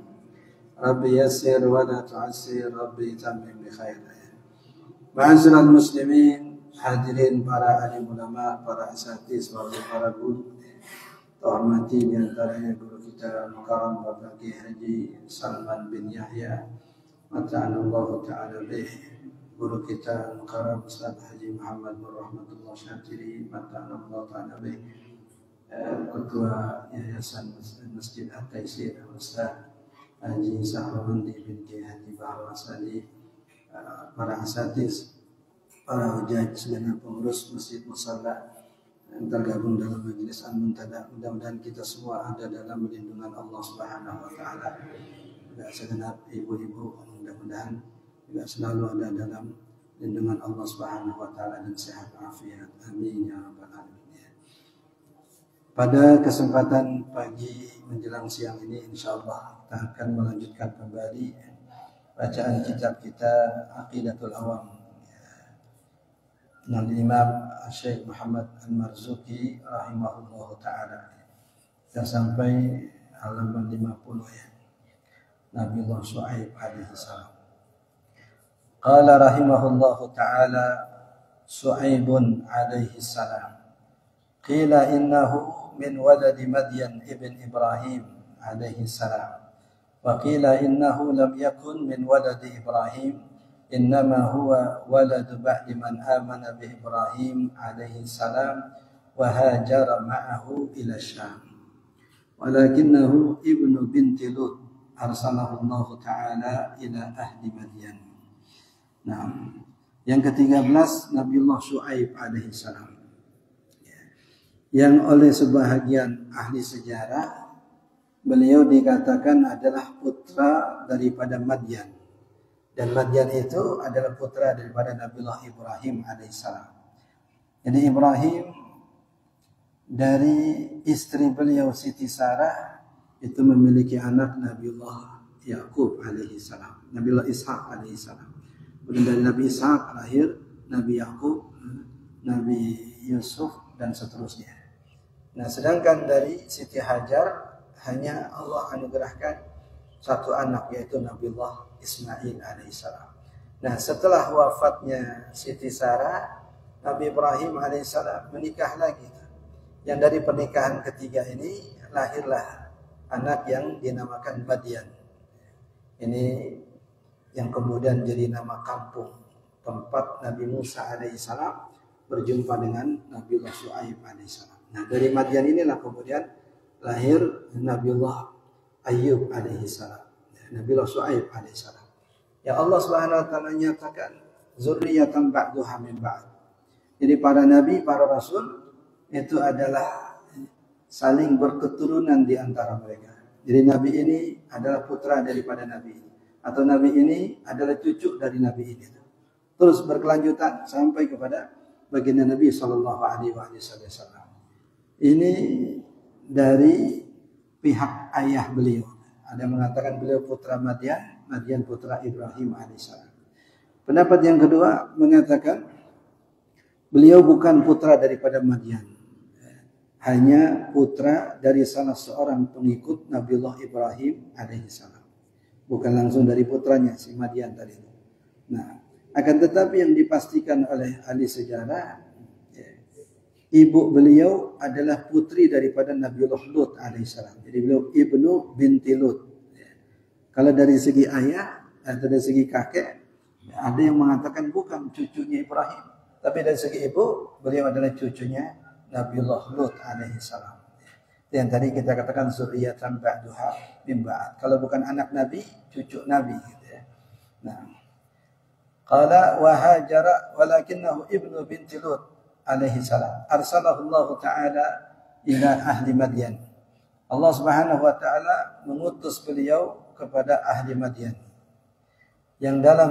Speaker 6: Rabbi yassir wa la tu'assir, Rabbi tammim bi khair. Ma'asyiral muslimin, hadirin para alim ulama, para asatiz, para guru, terhormati di antaranya guru kita Mukarram Bapak Kiai Haji Salman bin Yahya Mata'anallahu ta'ala bih, guru kita Mukarram Ustaz Haji Muhammad bin Rahmatullah Syatiri Mata'anallahu ta'ala bih, Ketua Yayasan Masjid At-Taisir Ustaz Haji Sahrawandi bin Kiai Haji Bahar Asadi, para asatiz, para hujaj, segenap pengurus Masjid Musalla yang tergabung dalam majelis Al-Muntada. Mudah-mudahan kita semua ada dalam lindungan Allah Subhanahu wa taala. Juga segenap ibu-ibu mudah-mudahan juga selalu ada dalam lindungan Allah Subhanahu wa taala dan sehat afiat. Amin ya rabbal alamin. Pada kesempatan pagi menjelang siang ini insyaallah kita akan melanjutkan kembali bacaan kitab kita Aqidatul Awam dari Imam Syekh Muhammad Al-Marzuki rahimahullah ta'ala. Kita sampai halaman 50 ya. Nabiullah Syuaib alaihi salam. Qala rahimahullah ta'ala Syuaibun alaihi salam. Qila innahu min waladi Madyan ibn Ibrahim alaihi salam. Wa qila innahu lam yakun min waladi Ibrahim, innama huwa waladu ba'di man amana bi Ibrahim alaihi salam wa hajara ma'ahu ila Syam. Walakinahu ibnu binti Lut arsalahu Allah ta'ala ila ahli Madyan. Nah, yang ke-13 Nabiullah Syuaib alaihi salam, yang oleh sebahagian ahli sejarah beliau dikatakan adalah putra daripada Madyan. Dan Madyan itu adalah putra daripada Nabiullah Ibrahim alaihissalam. Jadi Ibrahim dari istri beliau Siti Sarah itu memiliki anak Nabiullah Yakub alaihissalam, Nabiullah Ishak alaihissalam. Kemudian dari Nabi Ishak lahir Nabi Yakub, Nabi Yusuf dan seterusnya. Nah, sedangkan dari Siti Hajar hanya Allah anugerahkan satu anak, yaitu Nabiullah Ismail alaihissalam. Nah, setelah wafatnya Siti Sarah, Nabi Ibrahim alaihissalam menikah lagi. Yang dari pernikahan ketiga ini lahirlah anak yang dinamakan Madyan. Ini yang kemudian jadi nama kampung tempat Nabi Musa alaihissalam berjumpa dengan Nabiullah Syuaib alaihissalam. Nah, dari Madyan inilah kemudian lahir Nabiullah Ayyub alaihissalam, Nabiullah Syuaib alaihissalam. Ya Allah Subhanahu wa taala nyatakan zurriyatan ba'duha min ba'd. Jadi para nabi, para rasul itu adalah saling berketurunan di antara mereka. Jadi nabi ini adalah putra daripada nabi ini, atau nabi ini adalah cucu dari nabi ini. Terus berkelanjutan sampai kepada baginda Nabi sallallahu alaihi wasallam. Ini dari pihak ayah beliau. Ada yang mengatakan beliau putra Madyan, Madyan putra Ibrahim alaihissalam. Pendapat yang kedua mengatakan beliau bukan putra daripada Madyan, hanya putra dari salah seorang pengikut Nabiullah Ibrahim alaihissalam. Bukan langsung dari putranya si Madyan tadi. Nah, akan tetapi yang dipastikan oleh ahli sejarah, ibu beliau adalah putri daripada Nabiullah Lut alaihissalam. Jadi beliau ibnu binti Lut. Kalau dari segi ayah atau dari segi kakek, ada yang mengatakan bukan cucunya Ibrahim, tapi dari segi ibu beliau adalah cucunya Nabiullah Lut alaihissalam. Yang tadi kita katakan zurriyatan ba'duha min ba'd. Kalau bukan anak Nabi, cucu Nabi gitu ya. Nah, qala wa hajara walakinahu ibnu binti Lut alaihi salam arsalahu Allah taala ila ahli Madyan. Allah Subhanahu wa taala mengutus beliau kepada ahli Madyan. Yang dalam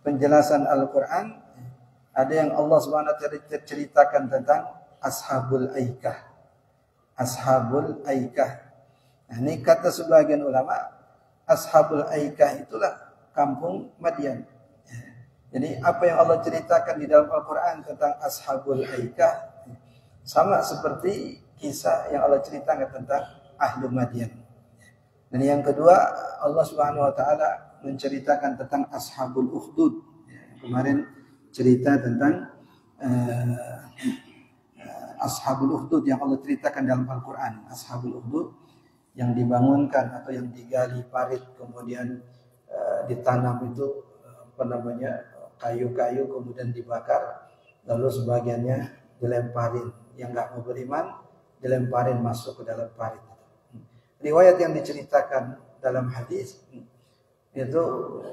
Speaker 6: penjelasan Al-Qur'an ada yang Allah Subhanahu wa taala ceritakan tentang ashabul aikah. Ashabul aikah. Nah, ini kata sebagian ulama, ashabul aikah itulah kampung Madyan. Jadi apa yang Allah ceritakan di dalam Al-Quran tentang ashabul aikah sama seperti kisah yang Allah ceritakan tentang ahlu Madian. Dan yang kedua, Allah Subhanahu wa taala menceritakan tentang ashabul ukhdud. Kemarin cerita tentang ashabul ukhdud yang Allah ceritakan dalam Al-Qur'an. Ashabul ukhdud yang dibangunkan atau yang digali parit kemudian ditanam itu kayu-kayu kemudian dibakar lalu sebagiannya dilemparin, yang nggak mau beriman dilemparin masuk ke dalam parit. Riwayat yang diceritakan dalam hadis itu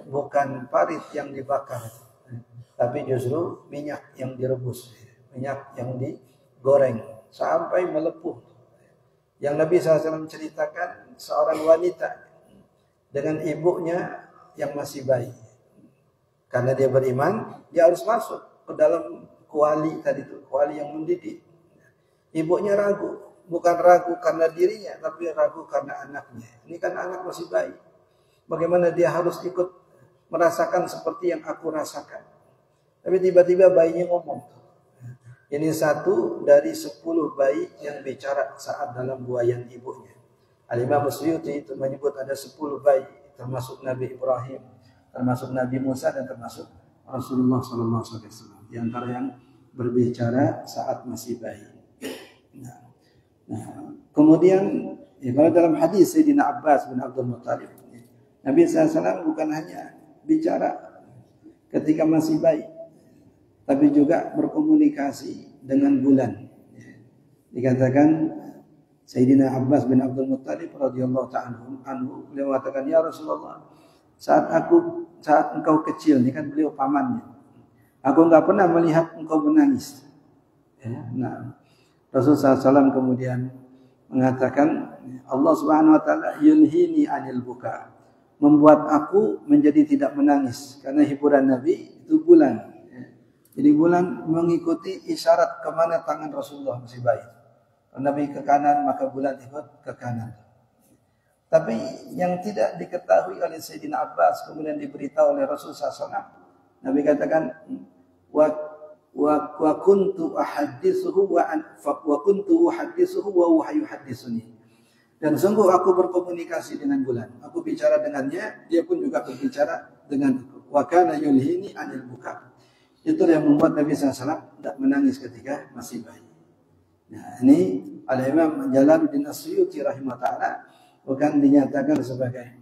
Speaker 6: bukan parit yang dibakar, tapi justru minyak yang direbus, minyak yang digoreng sampai melepuh. Yang Nabi SAW ceritakan seorang wanita dengan ibunya yang masih bayi. Karena dia beriman, dia harus masuk ke dalam kuali tadi itu, kuali yang mendidih. Ibunya ragu, bukan ragu karena dirinya, tapi ragu karena anaknya. Ini kan anak masih bayi. Bagaimana dia harus ikut merasakan seperti yang aku rasakan. Tapi tiba-tiba bayinya ngomong. Ini satu dari 10 bayi yang bicara saat dalam buayan ibunya. Al-Imam Suyuti itu menyebut ada 10 bayi, termasuk Nabi Ibrahim, termasuk Nabi Musa, dan termasuk Rasulullah SAW. Di antara yang berbicara saat masih bayi. Nah, kemudian kalau dalam hadis Sayyidina Abbas bin Abdul Muttalib, Nabi SAW bukan hanya bicara ketika masih bayi, tapi juga berkomunikasi dengan bulan. Dikatakan Sayyidina Abbas bin Abdul Muttalib radhiyallahu ta'ala anhu, beliau mengatakan, ya Rasulullah, saat engkau kecil, ini kan beliau pamannya, aku enggak pernah melihat engkau menangis. Nah, Rasulullah SAW kemudian mengatakan, Allah Subhanahu wa taala yulhini anil buka, membuat aku menjadi tidak menangis, karena hiburan Nabi itu bulan. Jadi bulan mengikuti isyarat kemana tangan Rasulullah masih baik. Kalau Nabi ke kanan, maka bulan ikut ke kanan. Tapi yang tidak diketahui oleh Sayyidina Abbas, kemudian diberitahu oleh Rasulullah SAW, Nabi katakan, wa kuntu uhadditsuhu wa huwa yuhadditsuni. Dan sungguh aku berkomunikasi dengan bulan. Aku bicara dengannya, dia pun juga berbicara denganku. Wa kana yulhini anil buka. Itu yang membuat Nabi SAW tidak menangis ketika masih bayi. Nah, ini Al-Imam Jalaluddin As-Suyuti rahimahullah bukan dinyatakan sebagai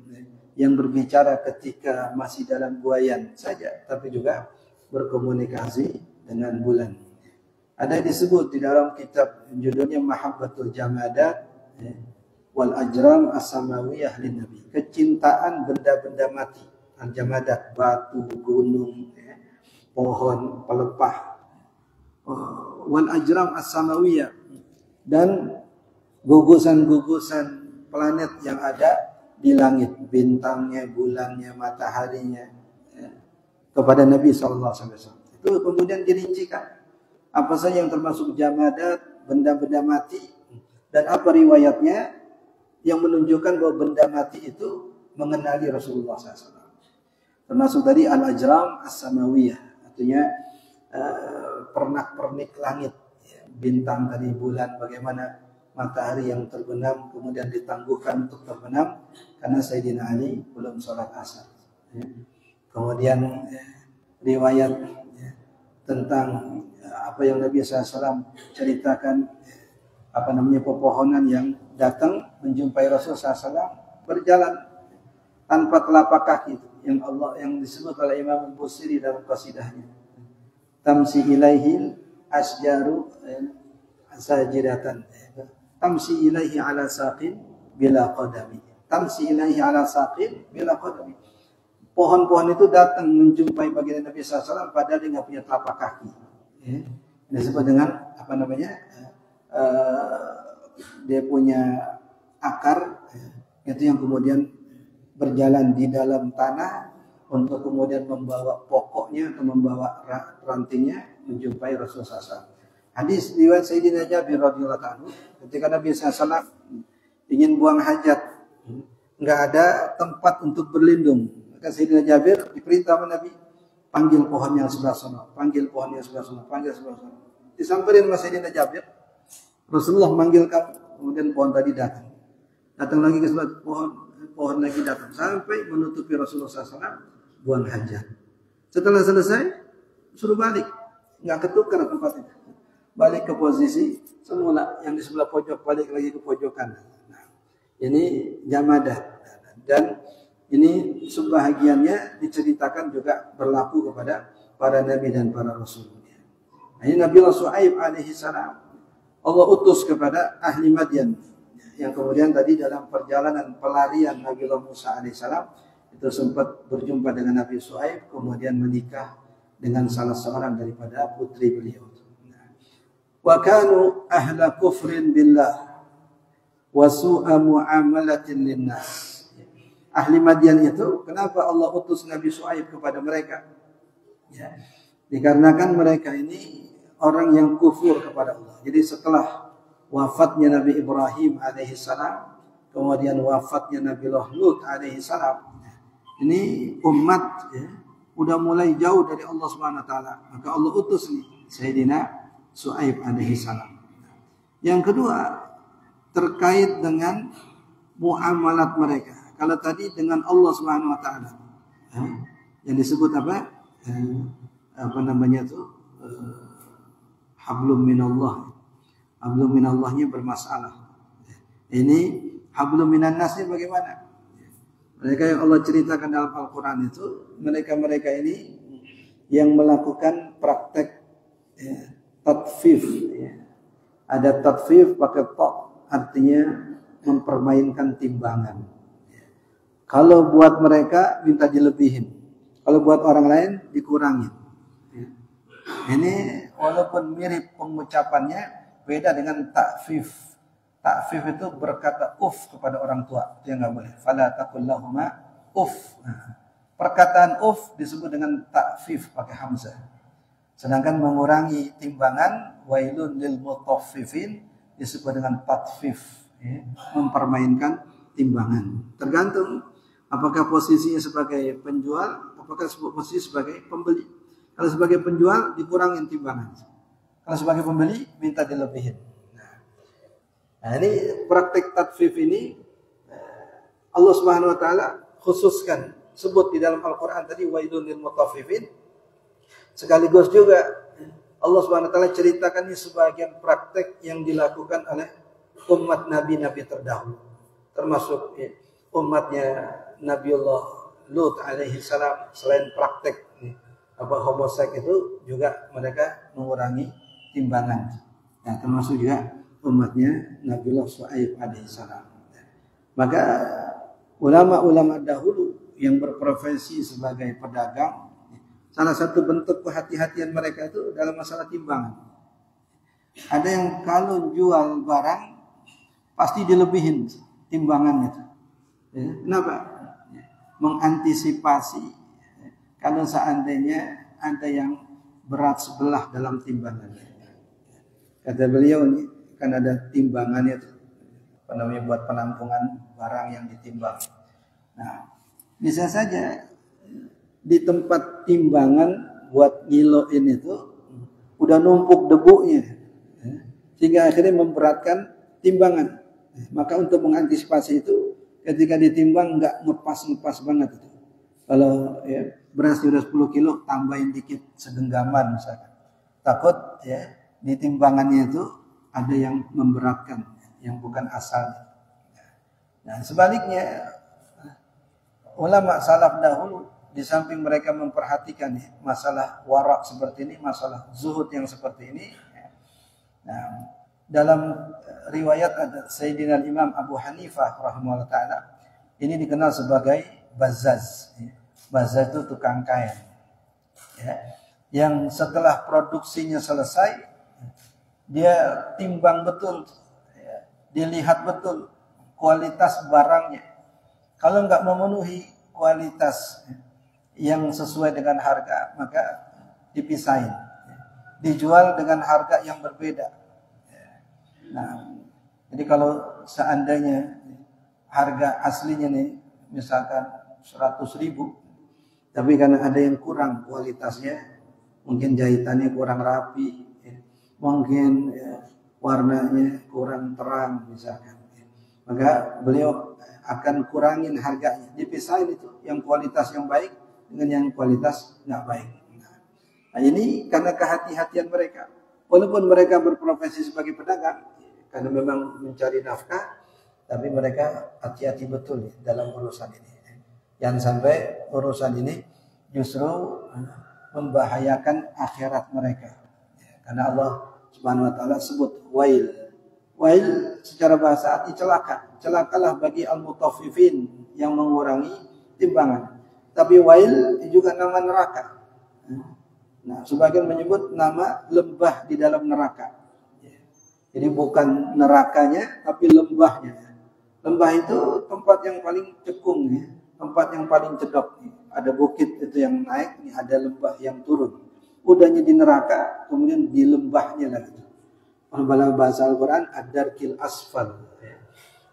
Speaker 6: yang berbicara ketika masih dalam buayan saja, tapi juga berkomunikasi dengan bulan. Ada disebut di dalam kitab judulnya Mahabbatul Jamadat wal Ajram As-Samawiyah lin Nabi. Kecintaan benda-benda mati, al-jamadat, batu, gunung, pohon, pelepah, wal Ajram As-Samawiyah, dan gugusan-gugusan planet yang ada di langit, bintangnya, bulannya, mataharinya, kepada Nabi SAW. Itu kemudian dirincikan apa saja yang termasuk jamadat, benda-benda mati, dan apa riwayatnya yang menunjukkan bahwa benda mati itu mengenali Rasulullah SAW. Termasuk dari Al-Ajram As-Samawiyah, artinya pernak-pernik langit, bintang tadi, bulan, bagaimana matahari yang terbenam kemudian ditangguhkan untuk terbenam karena Sayyidina Ali belum sholat asar. Kemudian riwayat tentang apa yang Nabi SAW ceritakan, pepohonan yang datang menjumpai Rasulullah SAW berjalan tanpa telapak kaki, yang disebut oleh Imam Busiri dalam qasidahnya, tamsi ilaihil asjaru sajidatan, tamsi ilaihi ala saqin bila qadami, tamsi ilaihi ala saqin bila qadami. Pohon-pohon itu datang menjumpai baginda Nabi SAW padahal dia nggak punya telapak kaki. Disebut dengan dia punya akar, itu yang kemudian berjalan di dalam tanah untuk kemudian membawa pokoknya atau membawa rantingnya menjumpai Rasulullah SAW. Hadis riwayat Sayyidina Jabir radhiyallahu anhu, ketika Nabi SAW ingin buang hajat, nggak ada tempat untuk berlindung, maka Sayyidina Jabir diperintah oleh Nabi, panggil pohon yang sebelah sana, panggil pohon yang sebelah sana, panggil sebelah sana. Disamperin sama Sayyidina Jabir, Rasulullah manggil kamu, kemudian pohon tadi datang. Datang lagi ke sebelah pohon lagi datang sampai menutupi Rasulullah SAW buang hajat. Setelah selesai suruh balik, nggak ketukar tempat itu, balik ke posisi semula yang di sebelah pojok, balik lagi ke pojokan. Nah, ini jamadah dan ini sebahagiannya diceritakan juga berlaku kepada para nabi dan para rasul. Nah, ini Nabi Shu'aib alaihi salam Allah utus kepada ahli Madyan, yang kemudian tadi dalam perjalanan pelarian Nabi Musa alaihissalam itu sempat berjumpa dengan Nabi Shu'aib, kemudian menikah dengan salah seorang daripada putri beliau. Wa kanu ahla kufrin billah wa su'a muamalatin linnas. Ahli Madyan itu kenapa Allah utus Nabi Shu'aib kepada mereka? Ya, dikarenakan mereka ini orang yang kufur kepada Allah. Jadi setelah wafatnya Nabi Ibrahim alaihissalam, kemudian wafatnya Nabi Lut alaihissalam, ini umat udah mulai jauh dari Allah Subhanahu wa taala. Maka Allah utus nih Sayyidina Shu'aib alaihissalam. Yang kedua terkait dengan muamalat mereka. Kalau tadi dengan Allah Subhanahu wa taala, yang disebut apa? Apa namanya tuh? Hablum minallah. Hablum minallahnya bermasalah. Ini hablum minan nasnya bagaimana? Mereka yang Allah ceritakan dalam Al-Quran itu, mereka-mereka ini yang melakukan praktek tatfif. Ada tatfif pakai ta, artinya mempermainkan timbangan. Kalau buat mereka minta dilebihin, kalau buat orang lain dikurangin. Ini walaupun mirip pengucapannya, beda dengan ta'fif. Ta'fif itu berkata uf kepada orang tua, itu yang nggak boleh. Fala taqul lahuma uf. Perkataan uf disebut dengan ta'fif pakai hamzah. Sedangkan mengurangi timbangan, wailun lil mutaffifin, disebut dengan tatfif, mempermainkan timbangan. Tergantung apakah posisinya sebagai penjual, apakah posisi sebagai pembeli. Kalau sebagai penjual dikurangin timbangan. Kalau sebagai pembeli minta dilebihin. Nah, ini praktek tatfif ini Allah Subhanahu wa taala khususkan, sebut di dalam Al-Qur'an tadi wailul lil mutaffifin. Sekaligus juga Allah Subhanahu wa taala ceritakan ini sebagian praktek yang dilakukan oleh umat nabi-nabi terdahulu. Termasuk umatnya Nabiullah Lut alaihi salam, selain praktek homoseks itu juga mereka mengurangi timbangan. Nah, termasuk juga umatnya Nabiullah Shu'aib alaihissalam. Maka ulama-ulama dahulu yang berprofesi sebagai pedagang, salah satu bentuk kehati-hatian mereka itu dalam masalah timbangan. Ada yang kalau jual barang pasti dilebihin timbangannya. Kenapa? Mengantisipasi kalau seandainya ada yang berat sebelah dalam timbangannya. Kata beliau ini kan ada timbangannya tuh, apa namanya, buat penampungan barang yang ditimbang. Nah, bisa saja di tempat timbangan buat ngiloin itu udah numpuk debunya, sehingga akhirnya memberatkan timbangan. Maka untuk mengantisipasi itu, ketika ditimbang nggak ngepas banget itu. Kalau beras udah 10 kilo, tambahin dikit segenggaman misalkan. Takut di timbangannya itu ada yang memberatkan, yang bukan asalnya. Nah, sebaliknya ulama salaf dahulu di samping mereka memperhatikan masalah warak seperti ini, masalah zuhud yang seperti ini. Nah, dalam riwayat ada Sayyidina Imam Abu Hanifah rahimahullah ta'ala, ini dikenal sebagai Bazzaz. Bazzaz itu tukang kain. Yang setelah produksinya selesai, dia timbang betul, dilihat betul kualitas barangnya. Kalau nggak memenuhi kualitas yang sesuai dengan harga, maka dipisahin, dijual dengan harga yang berbeda. Nah, jadi kalau seandainya harga aslinya nih misalkan 100.000, tapi karena ada yang kurang kualitasnya, mungkin jahitannya kurang rapi, mungkin warnanya kurang terang misalkan, maka beliau akan kurangin harganya, dipisahin itu yang kualitas yang baik dengan yang kualitas nggak baik. Nah, ini karena kehati-hatian mereka, walaupun mereka berprofesi sebagai pedagang karena memang mencari nafkah, tapi mereka hati-hati betul dalam urusan ini. Jangan sampai urusan ini justru membahayakan akhirat mereka. Karena Allah Subhanahu wa taala sebut wail. Wail secara bahasa arti celaka. Celakalah bagi al-mutaffifin yang mengurangi timbangan. Tapi wail juga nama neraka. Nah, sebagian menyebut nama lembah di dalam neraka. Jadi bukan nerakanya tapi lembahnya. Lembah itu tempat yang paling cekung, tempat yang paling cedok. Ada bukit itu yang naik, ada lembah yang turun. Udahnya di neraka, kemudian di lembahnya lagi. Dalam bahasa Al-Quran, ad-darkil asfal,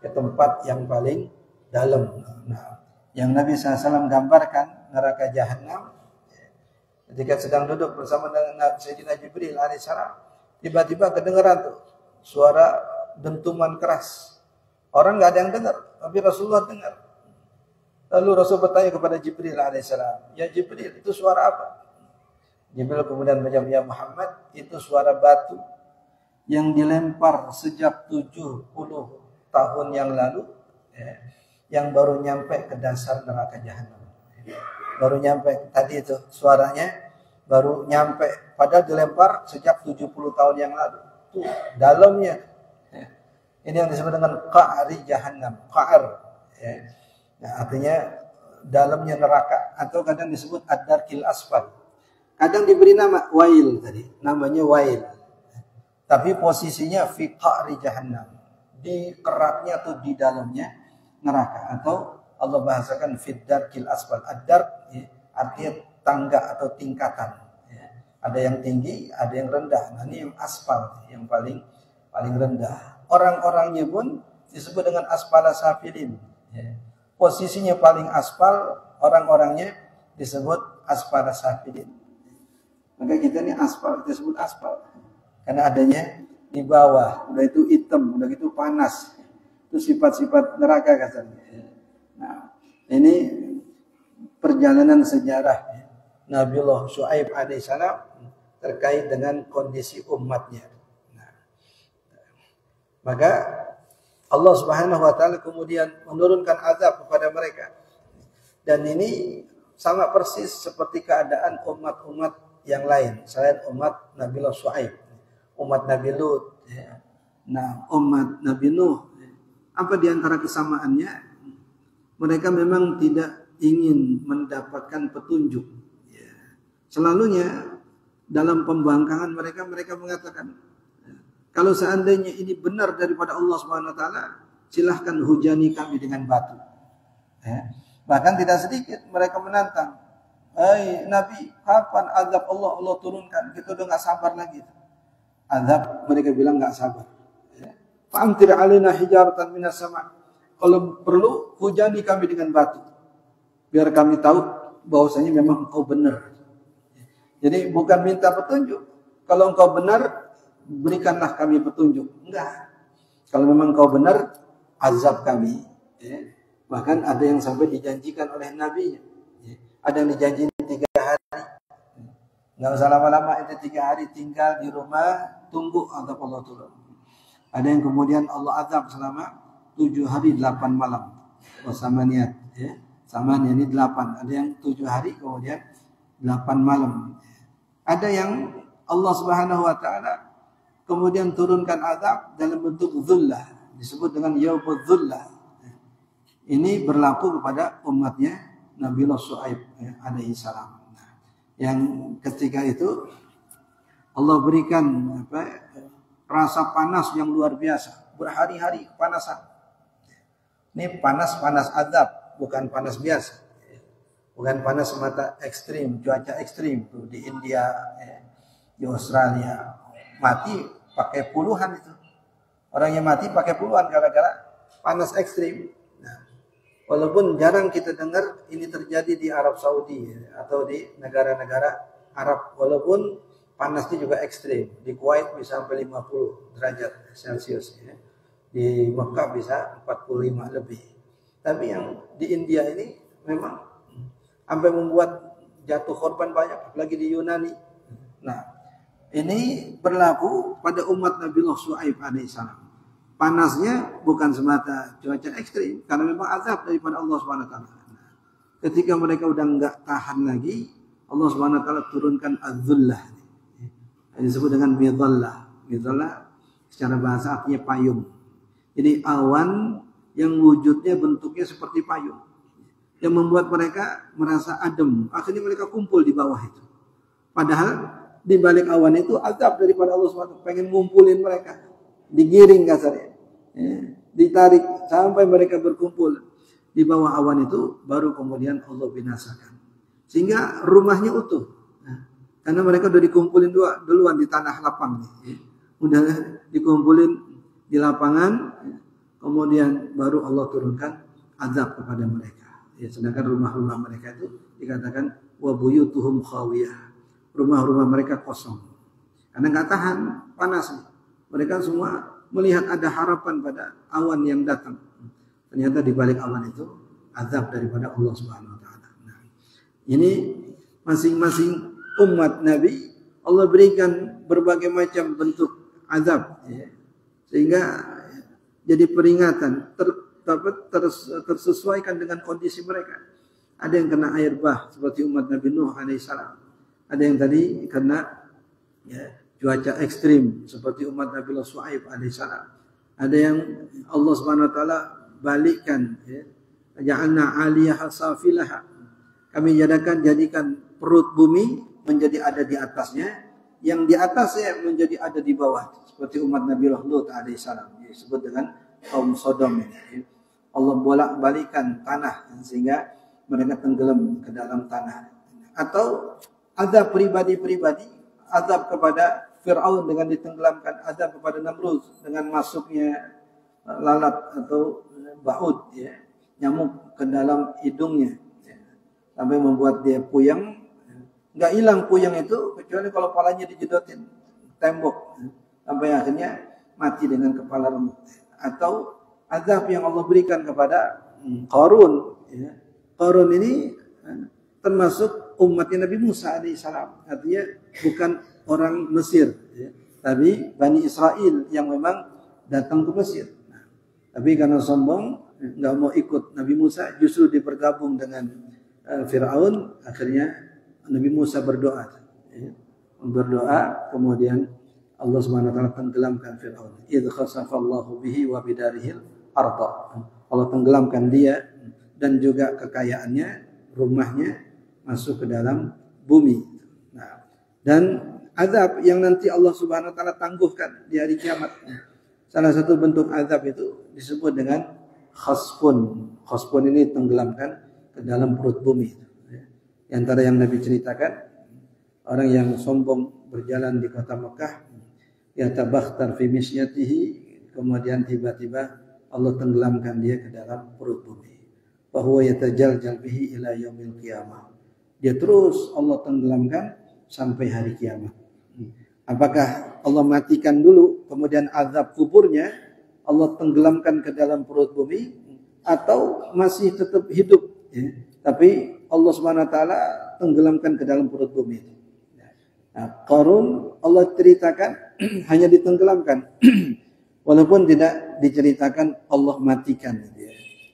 Speaker 6: ke tempat yang paling dalam. Nah, yang Nabi SAW gambarkan neraka Jahannam, ketika sedang duduk bersama dengan Sayyidina Jibril alaihissalam, tiba-tiba kedengaran tuh suara dentuman keras. Orang nggak ada yang dengar, tapi Rasulullah dengar. Lalu Rasul bertanya kepada Jibril alaihissalam, ya Jibril, itu suara apa? Jibril kemudian menjawab, ya Muhammad, itu suara batu yang dilempar sejak 70 tahun yang lalu, yang baru nyampe ke dasar neraka Jahannam. Baru nyampe tadi itu suaranya baru nyampe, padahal dilempar sejak 70 tahun yang lalu. Tuh dalamnya. Ini yang disebut dengan qa'ri Jahannam, qa'r. Nah, artinya dalamnya neraka, atau kadang disebut ad-darkil asfal. Kadang diberi nama wail tadi, namanya wail. Tapi posisinya fi qa'ri Jahannam, di keraknya atau di dalamnya neraka, atau Allah bahasakan fi darkil asfal. Ad-dark artinya tangga atau tingkatan. Ada yang tinggi, ada yang rendah. Nah, ini yang asfal, yang paling rendah. Orang-orangnya pun disebut dengan asfala safilin. Posisinya paling aspal, orang-orangnya disebut asfala safilin. Maka kita ini aspal, kita sebut aspal. Karena adanya di bawah, udah itu hitam, udah itu panas. Itu sifat-sifat neraka katanya. Nah, ini perjalanan sejarah Nabiullah Syuaib alaihissalam terkait dengan kondisi umatnya. Maka Allah Subhanahu wa taala kemudian menurunkan azab kepada mereka. Dan ini sama persis seperti keadaan umat-umat yang lain selain umat Nabiullah Syuaib, umat Nabi Lut, nah umat Nabi Nuh. Apa di antara kesamaannya? Mereka memang tidak ingin mendapatkan petunjuk. Selalunya dalam pembangkangan mereka mengatakan, kalau seandainya ini benar daripada Allah Subhanahu wa taala, silahkan hujani kami dengan batu. Bahkan tidak sedikit mereka menantang, "Hai Nabi, kapan azab Allah turunkan? Kita udah enggak sabar lagi." Azab mereka bilang enggak sabar. Fa'amtir 'alaina hijaratan minas sama'. Kalau perlu hujani kami dengan batu. Biar kami tahu bahwasanya memang engkau benar. Jadi bukan minta petunjuk. Kalau engkau benar, berikanlah kami petunjuk. Enggak. Kalau memang kau benar, azab kami. Bahkan ada yang sampai dijanjikan oleh Nabi. Ada yang dijanjikan 3 hari. Enggak usah lama-lama, itu 3 hari tinggal di rumah, tunggu azab Allah turun. Ada yang kemudian Allah azab selama 7 hari 8 malam. Sama niat. Sama niat ini 8. Ada yang 7 hari kemudian 8 malam. Ada yang Allah Subhanahu wa taala kemudian turunkan azab dalam bentuk zullah, disebut dengan yaumul zullah. Ini berlaku kepada umatnya Nabiullah Syuaib alaihi salam. Yang ketika itu Allah berikan rasa panas yang luar biasa, berhari-hari kepanasan. Ini panas azab, bukan panas biasa. Bukan panas semata ekstrim, cuaca ekstrim tuh di India, di Australia. Mati pakai puluhan itu. Orangnya mati pakai puluhan gara-gara panas ekstrim. Nah, walaupun jarang kita dengar ini terjadi di Arab Saudi atau di negara-negara Arab. Walaupun panasnya juga ekstrim. Di Kuwait bisa sampai 50 derajat Celcius ya. Di Mekah bisa 45 lebih. Tapi yang di India ini memang sampai membuat jatuh korban banyak, apalagi di Yunani. Nah, ini berlaku pada umat Nabiullah Syuaib alaihissalam. Panasnya bukan semata cuaca ekstrim, karena memang azab daripada Allah SWT. Ketika mereka udah nggak tahan lagi, Allah SWT turunkan az-zullah. Yang disebut dengan midallah. Midallah secara bahasa artinya payung. Jadi awan yang wujudnya bentuknya seperti payung. Yang membuat mereka merasa adem. Akhirnya mereka kumpul di bawah itu. Padahal di balik awan itu azab daripada Allah SWT. Pengen ngumpulin mereka. Digiring kasarnya. Ditarik sampai mereka berkumpul di bawah awan itu. Baru kemudian Allah binasakan. Sehingga rumahnya utuh. Karena mereka udah dikumpulin duluan di tanah lapang. Udah dikumpulin di lapangan. Kemudian baru Allah turunkan azab kepada mereka. Ya, sedangkan rumah-rumah mereka itu dikatakan wa buyutuhum khawiyah. Rumah-rumah mereka kosong. Karena nggak tahan panas. Mereka semua melihat ada harapan pada awan yang datang. Ternyata di balik awan itu azab daripada Allah Subhanahu wa taala. Nah, ini masing-masing umat Nabi Allah berikan berbagai macam bentuk azab ya. Sehingga jadi peringatan tersesuaikan dengan kondisi mereka. Ada yang kena air bah seperti umat Nabi Nuh alaihissalam. Ada yang tadi kena ya, cuaca ekstrim seperti umat Nabi Syuaib alaihissalam. Ada yang Allah Subhanahu wa taala balikkan ya. Ja'alna 'aliyaha safilaha. Kami jadikan perut bumi menjadi ada di atasnya, yang di atasnya menjadi ada di bawah, seperti umat Nabi Lut alaihissalam disebut dengan kaum Sodom ini. Allah bolak-balikan tanah sehingga mereka tenggelam ke dalam tanah. Atau azab pribadi-pribadi, azab kepada Fir'aun dengan ditenggelamkan, azab kepada Namrud dengan masuknya lalat atau baud ya, nyamuk ke dalam hidungnya ya, sampai membuat dia puyeng. Nggak hilang puyeng itu kecuali kalau kepalanya dijedotin tembok sampai akhirnya mati dengan kepala remuk. Atau azab yang Allah berikan kepada Qarun ya. Qarun ini termasuk umatnya Nabi Musa alaihissalam. Artinya bukan orang Mesir ya. Tapi Bani Israel yang memang datang ke Mesir. Nah, tapi karena sombong nggak mau ikut Nabi Musa, justru dipergabung dengan Fir'aun. Akhirnya Nabi Musa berdoa, kemudian Allah Subhanahu wa taala tenggelamkan Firaun. Idz khasafallahu bihi wa bidarihil arda. Allah tenggelamkan dia dan juga kekayaannya, rumahnya masuk ke dalam bumi. Nah, dan azab yang nanti Allah Subhanahu wa taala tangguhkan di hari kiamat. Salah satu bentuk azab itu disebut dengan khasfun. Khasfun ini tenggelamkan ke dalam perut bumi. Antara yang Nabi ceritakan, orang yang sombong berjalan di kota Mekah, yatabakhtar fi misyatihi, kemudian tiba-tiba Allah tenggelamkan dia ke dalam perut bumi. Wa huwa yatajaljal bihi ila yaumil qiyamah. Dia terus Allah tenggelamkan sampai hari kiamat. Apakah Allah matikan dulu, kemudian azab kuburnya Allah tenggelamkan ke dalam perut bumi, atau masih tetap hidup ya? Tapi Allah SWT tenggelamkan ke dalam perut bumi. Nah, Qarun Allah ceritakan hanya ditenggelamkan, walaupun tidak diceritakan Allah matikan.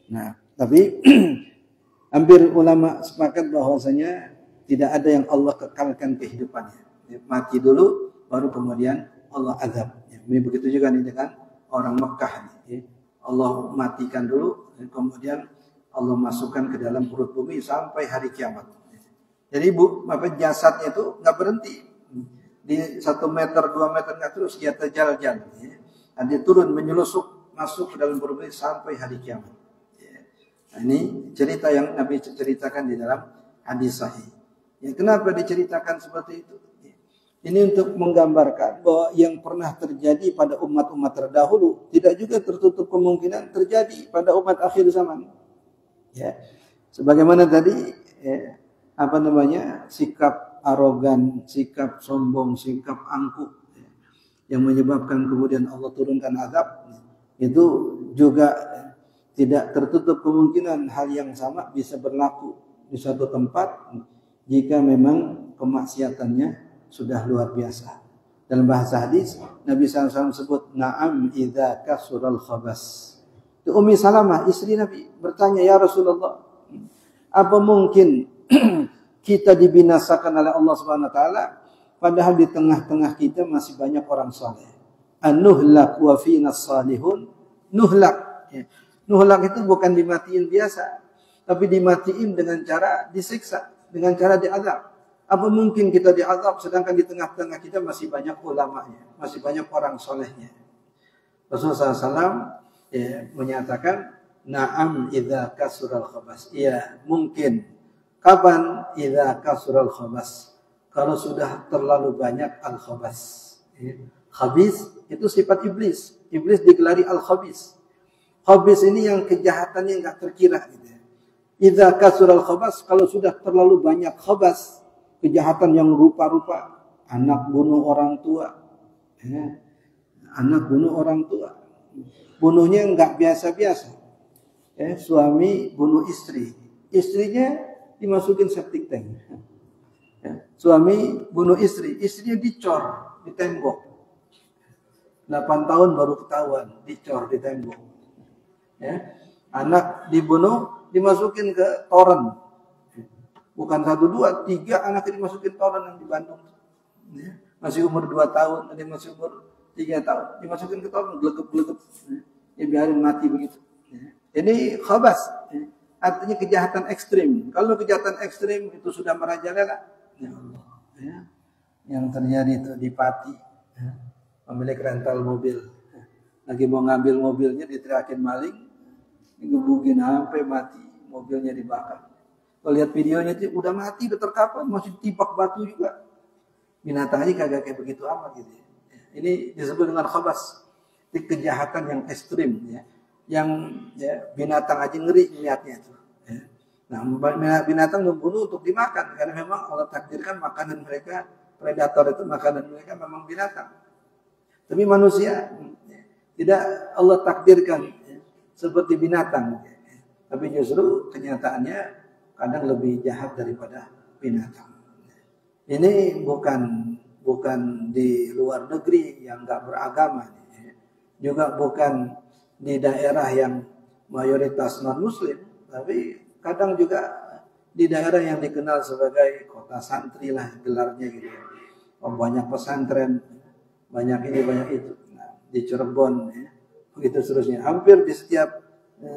Speaker 6: Nah, tapi hampir ulama sepakat bahwasanya tidak ada yang Allah kekalkan kehidupannya. Mati dulu, baru kemudian Allah azab. Begitu juga nih dengan orang Mekah. Allah matikan dulu, kemudian Allah masukkan ke dalam perut bumi sampai hari kiamat. Jadi jasadnya itu nggak berhenti di 1 meter 2 meter nggak terus, dia terjal-jal. Dia turun menyelusup masuk ke dalam perut bumi sampai hari kiamat. Nah, ini cerita yang Nabi ceritakan di dalam hadis sahih. Ya, kenapa diceritakan seperti itu? Ini untuk menggambarkan bahwa yang pernah terjadi pada umat-umat terdahulu tidak juga tertutup kemungkinan terjadi pada umat akhir zaman. Ya, sebagaimana tadi sikap arogan, sikap sombong, sikap angkuh yang menyebabkan kemudian Allah turunkan azab, itu juga tidak tertutup kemungkinan hal yang sama bisa berlaku di suatu tempat jika memang kemaksiatannya sudah luar biasa. Dalam bahasa hadis, Nabi SAW sebut, na'am idza kasural khabas. Ummi Salamah, istri Nabi, bertanya, ya Rasulullah, apa mungkin kita dibinasakan oleh Allah Subhanahu wa taala padahal di tengah-tengah kita masih banyak orang saleh? An-nuhlak wa fina salihun. Nuhlak. Nuhlak itu bukan dimatiin biasa, tapi dimatiin dengan cara disiksa, dengan cara diazab. Apa mungkin kita diazab sedangkan di tengah-tengah kita masih banyak ulamanya, masih banyak orang solehnya? Rasulullah SAW menyatakan, na'am idza kasural khabas. Iya, mungkin. Kapan? Idza kasural khabas. Kalau sudah terlalu banyak al-khabas. Khabis itu sifat iblis. Iblis digelari al-khabis. Khabis ini yang kejahatannya enggak terkira gitu. Idza kasural khabas, kalau sudah terlalu banyak khabas, kejahatan yang rupa-rupa, anak bunuh orang tua. Anak bunuh orang tua. Bunuhnya enggak biasa-biasa. Suami bunuh istri. Istrinya dimasukin septic tank. Suami bunuh istri. Istrinya dicor di tembok. 8 tahun baru ketahuan. Dicor di tembok. Anak dibunuh, dimasukin ke toren. Bukan 1, 2, 3 anak dimasukin toren yang di Bandung. Masih umur 2 tahun, ada masih umur 3 tahun. Dimasukin ke toren, gelegep-gelegep. Ya biarin mati begitu. Ini khabas, artinya kejahatan ekstrim. Kalau kejahatan ekstrim itu sudah merajalela, ya Allah, yang terjadi itu di Pati, pemilik rental mobil, lagi mau ngambil mobilnya diteriakin maling, digebukin sampai mati, mobilnya dibakar. Kalau lihat videonya itu udah mati, udah terkapar, masih tipak batu juga. Binatang aja kagak kayak begitu amat gitu. Ini disebut dengan khabas, kejahatan yang ekstrim, ya. Yang binatang aja ngeri melihatnya itu. Nah, binatang membunuh untuk dimakan karena memang Allah takdirkan makanan mereka, predator itu makanan mereka memang binatang. Tapi manusia tidak Allah takdirkan seperti binatang. Tapi justru kenyataannya kadang lebih jahat daripada binatang. Ini bukan di luar negeri yang enggak beragama, juga bukan di daerah yang mayoritas non-muslim, tapi kadang juga di daerah yang dikenal sebagai kota santri lah gelarnya gitu. Banyak pesantren, banyak ini, banyak itu. Nah, di Cirebon, begitu seterusnya. Hampir di setiap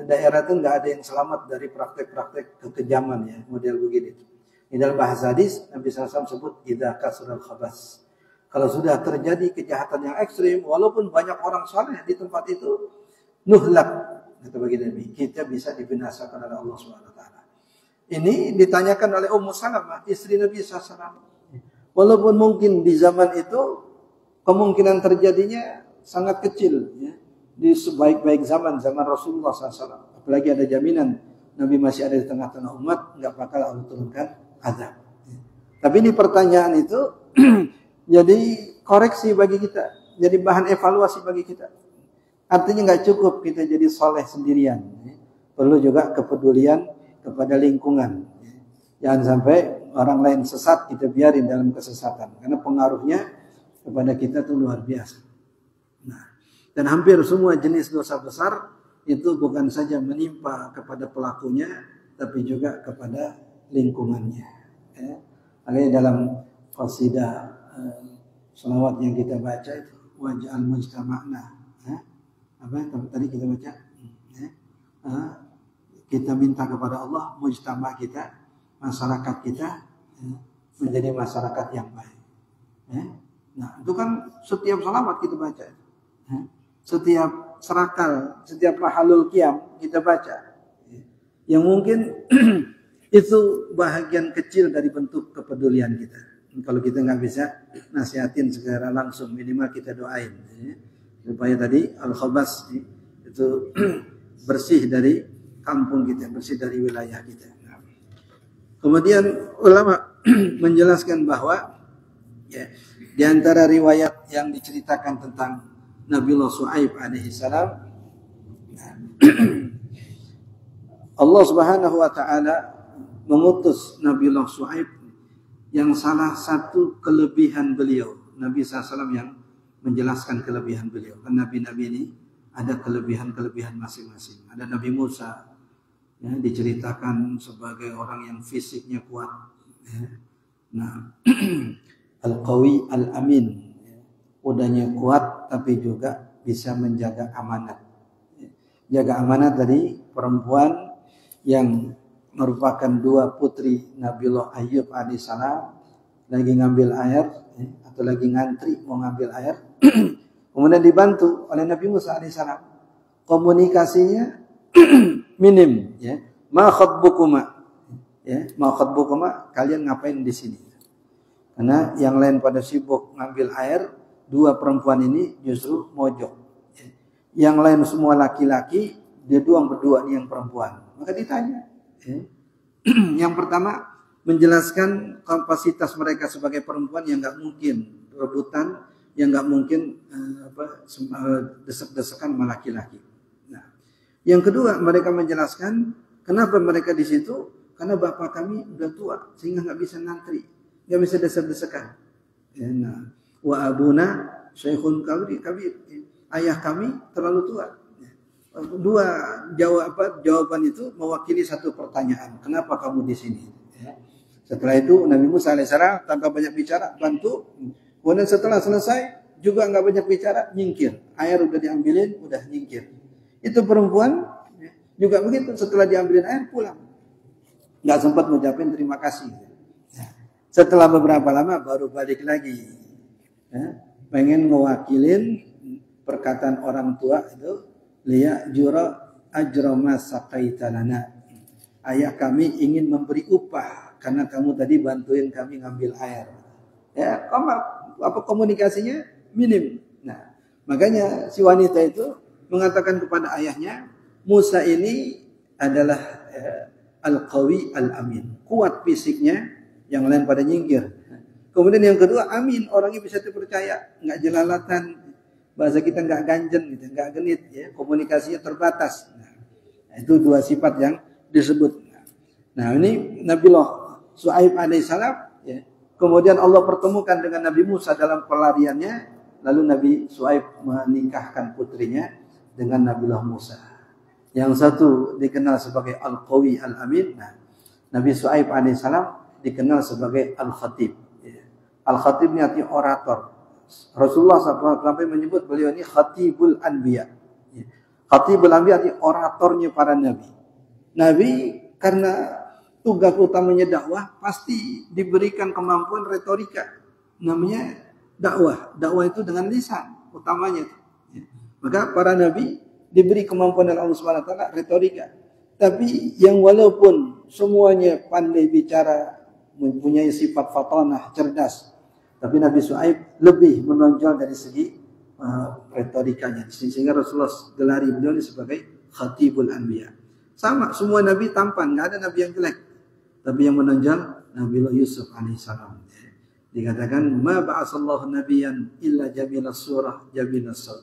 Speaker 6: daerah itu nggak ada yang selamat dari praktek-praktek kekejaman ya, model begini. Di dalam bahasa hadis, Nabi SAW sebut idza kasural khabas. Kalau sudah terjadi kejahatan yang ekstrim, walaupun banyak orang saleh di tempat itu, nuhlak, kata baginda Nabi, kita bisa dibinasakan oleh Allah Subhanahu wa taala. Ini ditanyakan oleh Ummu Salamah, istri Nabi SAW. Walaupun mungkin di zaman itu kemungkinan terjadinya sangat kecil, ya. Di sebaik-baik zaman Rasulullah SAW. Apalagi ada jaminan Nabi masih ada di tengah-tengah umat, nggak bakal Allah turunkan azab. Tapi ini pertanyaan itu jadi koreksi bagi kita, jadi bahan evaluasi bagi kita. Artinya nggak cukup kita jadi soleh sendirian, perlu juga kepedulian kepada lingkungan. Jangan sampai orang lain sesat kita biarin dalam kesesatan, karena pengaruhnya kepada kita itu luar biasa. Nah, dan hampir semua jenis dosa besar itu bukan saja menimpa kepada pelakunya, tapi juga kepada lingkungannya. Makanya dalam qasidah selawat yang kita baca itu waj'al mujtama'na. Apa tadi kita baca? Kita minta kepada Allah mujtama kita, masyarakat kita menjadi masyarakat yang baik. Nah, itu kan setiap selawat kita baca. Setiap serakal, setiap mahalul qiyam kita baca. Yang mungkin itu bahagian kecil dari bentuk kepedulian kita. Kalau kita nggak bisa nasihatin secara langsung, minimal kita doain. Supaya tadi al-khabas itu bersih dari kampung kita, bersih dari wilayah kita. Kemudian ulama menjelaskan bahwa ya, di antara riwayat yang diceritakan tentang Nabiullah Shu'aib alaihi salam, Allah Subhanahu wa taala mengutus Nabiullah Shu'aib yang salah satu kelebihan beliau, Nabi SAW yang menjelaskan kelebihan beliau. Kan nabi-nabi ini ada kelebihan-kelebihan masing-masing. Ada Nabi Musa, ya, diceritakan sebagai orang yang fisiknya kuat. Ya. Nah, al-qawi al-amin, udahnya kuat tapi juga bisa menjaga amanat. Jaga amanat dari perempuan yang merupakan dua putri Nabiullah Ayub alaihissalam, lagi ngambil air atau lagi ngantri mau ngambil air, kemudian dibantu oleh Nabi Musa alaihissalam. Komunikasinya minim, ya. Ma khatbukuma, ya, ma khatbukuma, kalian ngapain di sini? Karena yang lain pada sibuk ngambil air, dua perempuan ini justru mojok. Yang lain semua laki-laki, dia doang berdua nih yang perempuan. Maka ditanya. Yang pertama menjelaskan kapasitas mereka sebagai perempuan yang nggak mungkin rebutan, yang nggak mungkin desek-desekan sama laki-laki. Nah, yang kedua mereka menjelaskan kenapa mereka di situ, karena bapak kami udah tua sehingga nggak bisa ngantri, nggak bisa desek-desekan. Nah, wa abuna syekhun kabir, ayah kami terlalu tua. Dua jawaban itu mewakili satu pertanyaan. Kenapa kamu di sini? Ya. Setelah itu Nabi Musa alaihissalam tanpa banyak bicara bantu. Kemudian setelah selesai juga nggak banyak bicara, nyingkir. Air udah diambilin, udah nyingkir. Itu perempuan juga begitu. Setelah diambilin air pulang, nggak sempat mengucapin terima kasih. Ya. Setelah beberapa lama baru balik lagi. Ya. Pengen mewakilin perkataan orang tua itu. Liya jura ajrama saqaita lana. Ayah kami ingin memberi upah karena kamu tadi bantuin kami ngambil air. Ya, apa komunikasinya minim. Nah, makanya si wanita itu mengatakan kepada ayahnya, Musa ini adalah al-qawi al-amin, kuat fisiknya, yang lain pada nyingkir. Kemudian yang kedua, amin, orangnya bisa dipercaya, nggak jelalatan. Bahasa kita nggak ganjen, gitu, nggak genit, ya, komunikasinya terbatas. Nah, itu dua sifat yang disebut. Nah, ini Nabiullah Shu'aib alaihissalam. Ya. Kemudian Allah pertemukan dengan Nabi Musa dalam pelariannya, lalu Nabi Shu'aib menikahkan putrinya dengan Nabiullah Musa. Yang satu dikenal sebagai Al-Qawi Al-Amin. Nah, Nabi Shu'aib alaihissalam dikenal sebagai Al-Khatib. Ya. Al-Khatib ini artinya orator. Rasulullah SAW menyebut beliau ini Khatibul Anbiya. Khatibul Anbiya artinya oratornya para nabi. Nabi karena tugas utamanya dakwah pasti diberikan kemampuan retorika. Namanya dakwah. Dakwah itu dengan lisan utamanya. Maka para nabi diberi kemampuan oleh Allah Subhanahu wa taala retorika. Tapi yang walaupun semuanya pandai bicara, mempunyai sifat fatanah, cerdas, tapi Nabi Shu'aib lebih menonjol dari segi retorikanya. Sehingga Rasulullah gelari beliau ini sebagai Khatibul Anbiya. Sama, semua Nabi tampan, nggak ada Nabi yang jelek. Tapi yang menonjol Nabiullah Yusuf alaihissalam. Dikatakan, ma ba'asallahu nabiyan illa jamilas surah jamilas saut.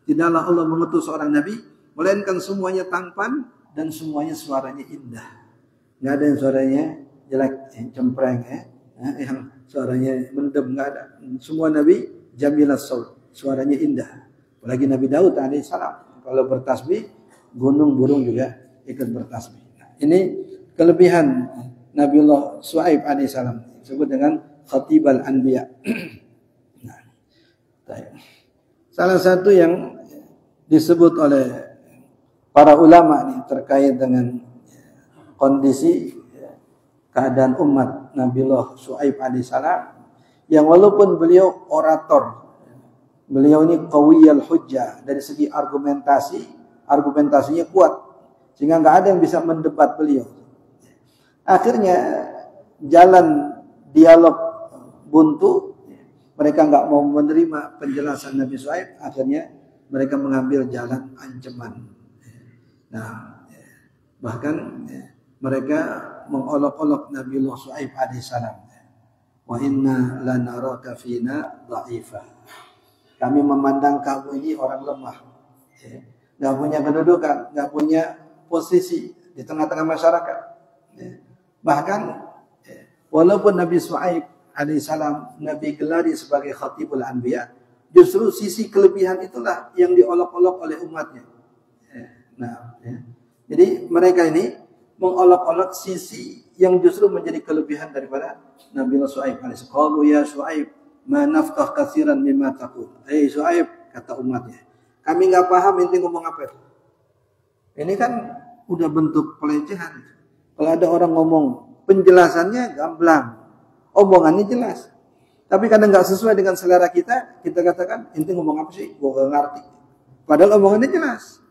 Speaker 6: Tidaklah Allah mengutus seorang Nabi, melainkan semuanya tampan dan semuanya suaranya indah. Nggak ada yang suaranya jelek, cempreng, yang suaranya mendem, nggak ada. Semua Nabi jamilas saut, suaranya indah. Apalagi Nabi Daud alaihissalam, kalau bertasbih gunung burung juga ikut bertasbih. Nah, ini kelebihan Nabiullah Shu'aib alaihissalam, disebut dengan Khatibul Anbiya. Nah, salah satu yang disebut oleh para ulama nih terkait dengan kondisi keadaan umat Nabiullah Shu'aib alaihissalam, yang walaupun beliau orator, beliau ini qawiyul hujjah, dari segi argumentasinya kuat, sehingga nggak ada yang bisa mendebat beliau. Akhirnya jalan dialog buntu, mereka nggak mau menerima penjelasan Nabi Shu'aib, akhirnya mereka mengambil jalan ancaman. Nah, bahkan mereka mengolok-olok Nabiullah Shu'aib alaihissalam. wa inna lanaraka fina dha'ifah. Kami memandang kamu ini orang lemah, nggak punya kedudukan, nggak punya posisi di tengah-tengah masyarakat. Bahkan walaupun Nabi Shu'aib alaihissalam Nabi gelari sebagai khatibul anbiya, justru sisi kelebihan itulah yang diolok-olok oleh umatnya. Jadi mereka ini mengolok-olok sisi yang justru menjadi kelebihan daripada Nabi Shu'aib alaihissalam. Qalu ya Shu'aib ma nafqah katsiran mimma taqul. Shu'aib, kata umatnya, kami nggak paham inti ngomong apa itu. Ini kan udah bentuk pelecehan. Kalau ada orang ngomong penjelasannya gamblang, omongannya jelas, tapi kadang nggak sesuai dengan selera kita, kita katakan inti ngomong apa sih? Gua nggak ngerti. Padahal omongannya jelas,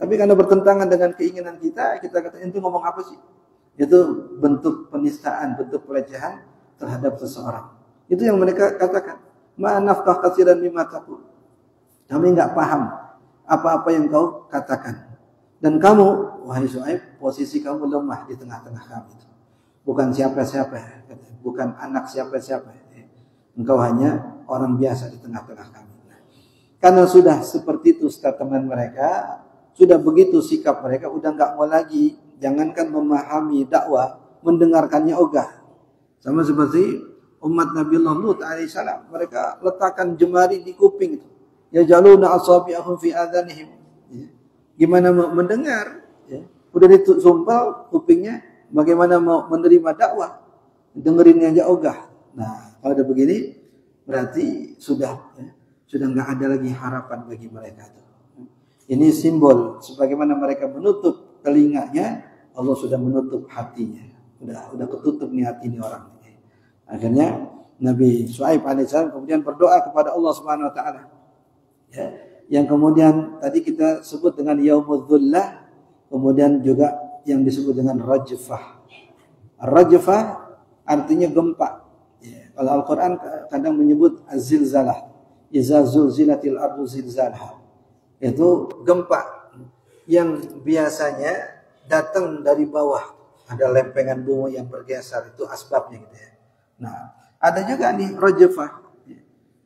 Speaker 6: tapi karena bertentangan dengan keinginan kita, kita kata inti ngomong apa sih? Itu bentuk penistaan, bentuk pelecehan terhadap seseorang. Itu yang mereka katakan. Ma nafqah katsiran mimma taqul. Kami nggak paham apa-apa yang kau katakan. Dan kamu, wahai Shu'aib, posisi kamu lemah di tengah-tengah kami. Bukan siapa-siapa, bukan anak siapa-siapa. Engkau hanya orang biasa di tengah-tengah kami. Karena sudah seperti itu statement mereka, sudah begitu sikap mereka, udah nggak mau lagi. Jangankan memahami dakwah, mendengarkannya ogah. Sama seperti umat Nabi Lut alaihissalam, mereka letakkan jemari di kuping itu. Ya jaluna asabi'ahum fi adhanihim. Gimana mau mendengar? Udah ditumpal kupingnya, bagaimana mau menerima dakwah? Dengerinnya aja ogah. Nah, kalau udah begini, berarti sudah nggak ada lagi harapan bagi mereka itu. Ini simbol sebagaimana mereka menutup telinganya, Allah sudah menutup hatinya. Udah ketutup nih hati ini orang. Akhirnya Nabi Shu'aib alaihissalam kemudian berdoa kepada Allah Subhanahu wa taala. Yang kemudian tadi kita sebut dengan yaumul dhullah, kemudian juga yang disebut dengan rajfah. Rajfah artinya gempa. Kalau Al-Qur'an kadang menyebut az-zilzalah. Iza zulzilatil ardu zilzalha. Itu gempa yang biasanya datang dari bawah. Ada lempengan bumi yang bergeser, itu asbabnya gitu ya. Nah, ada juga nih rajfah.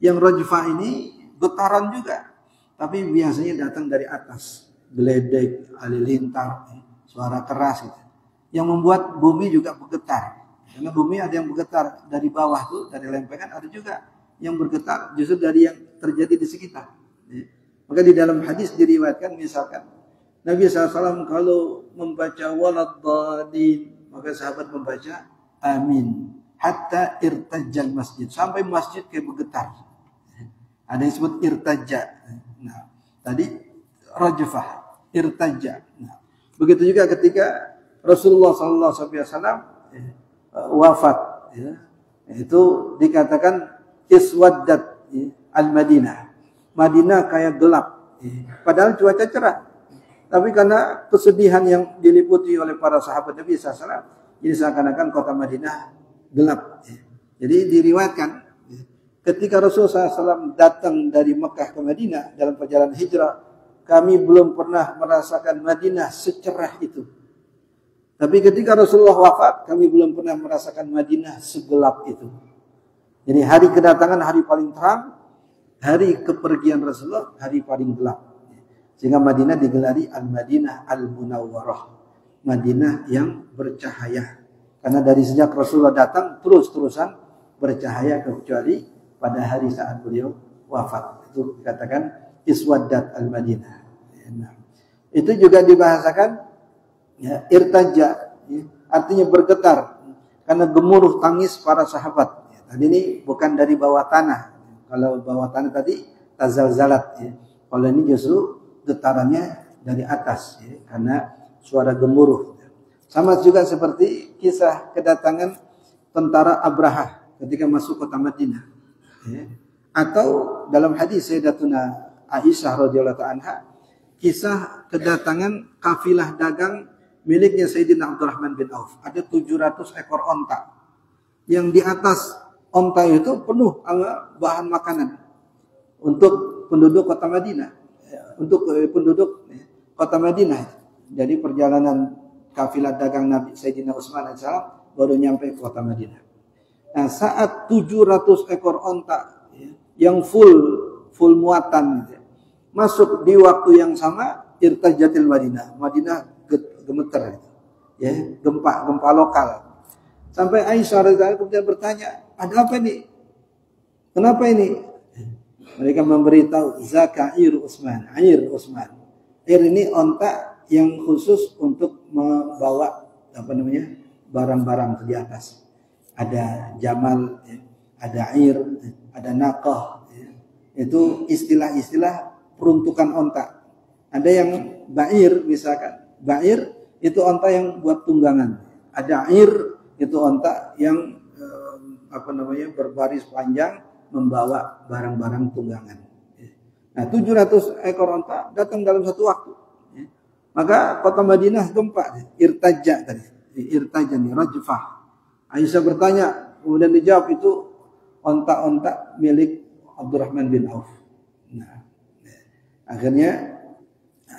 Speaker 6: Yang rajfah ini getaran juga, tapi biasanya datang dari atas, geledek, halilintar, suara keras gitu. Yang membuat bumi juga bergetar. Karena bumi ada yang bergetar dari bawah tuh, dari lempengan, ada juga yang bergetar justru dari yang terjadi di sekitar. Maka di dalam hadis diriwayatkan misalkan Nabi SAW kalau membaca waladhdallin, maka sahabat membaca amin hatta irtajjal masjid, sampai masjid kayak bergetar. Ada yang disebut irtajja. Nah, tadi rajfah, irtajja. Nah, begitu juga ketika Rasulullah SAW wafat, itu dikatakan iswaddat al-Madinah. Madinah kayak gelap. Padahal cuaca cerah. Tapi karena kesedihan yang diliputi oleh para sahabat Nabi SAW, jadi seakan-akan kota Madinah gelap. Jadi diriwayatkan ketika Rasulullah SAW datang dari Mekah ke Madinah dalam perjalanan hijrah, kami belum pernah merasakan Madinah secerah itu. Tapi ketika Rasulullah wafat, kami belum pernah merasakan Madinah segelap itu. Jadi hari kedatangan hari paling terang, hari kepergian Rasulullah hari paling gelap. Sehingga Madinah digelari Al-Madinah Al-Munawwarah, Madinah yang bercahaya. Karena dari sejak Rasulullah datang terus-terusan bercahaya kecuali pada hari saat beliau wafat. Itu dikatakan iswaddat Al-Madinah. Nah, itu juga dibahasakan irtajja, artinya bergetar karena gemuruh tangis para sahabat. Tadi ini bukan dari bawah tanah. Kalau bawah tanah tadi tazalzalat. Kalau ini justru getarannya dari atas, karena suara gemuruh. Sama juga seperti kisah kedatangan tentara Abraha ketika masuk kota Madinah. Atau dalam hadis Sayyidatuna Aisyah radhiyallahu anha, kisah kedatangan kafilah dagang miliknya Sayyidina Abdurrahman bin Auf. Ada 700 ekor onta. Yang di atas onta itu penuh bahan makanan untuk penduduk kota Madinah. Untuk penduduk kota Madinah. Jadi perjalanan kafilah dagang Nabi Sayyidina Utsman AS baru nyampe ke kota Madinah. Nah, saat 700 ekor onta yang full muatan gitu, masuk di waktu yang sama, irtajatil Madinah. Madinah gemeter gitu. Ya, gempa lokal. Sampai Aisyah radhiyallahu kemudian bertanya, "Ada apa ini? Kenapa ini?" Mereka memberitahu, "Zakair Utsman, air Utsman." Air ini onta yang khusus untuk membawa barang-barang di atas. Ada jamal, ada air, ada naqah. Itu istilah-istilah peruntukan onta. Ada yang ba'ir misalkan. Ba'ir itu onta yang buat tunggangan. Ada air itu onta yang berbaris panjang membawa barang-barang tunggangan. Nah, 700 ekor onta datang dalam satu waktu. Maka kota Madinah gempa, irtaja tadi. Irtaja nih, rajfah. Aisyah bertanya, kemudian dijawab itu onta-onta milik Abdurrahman bin Auf. Nah, akhirnya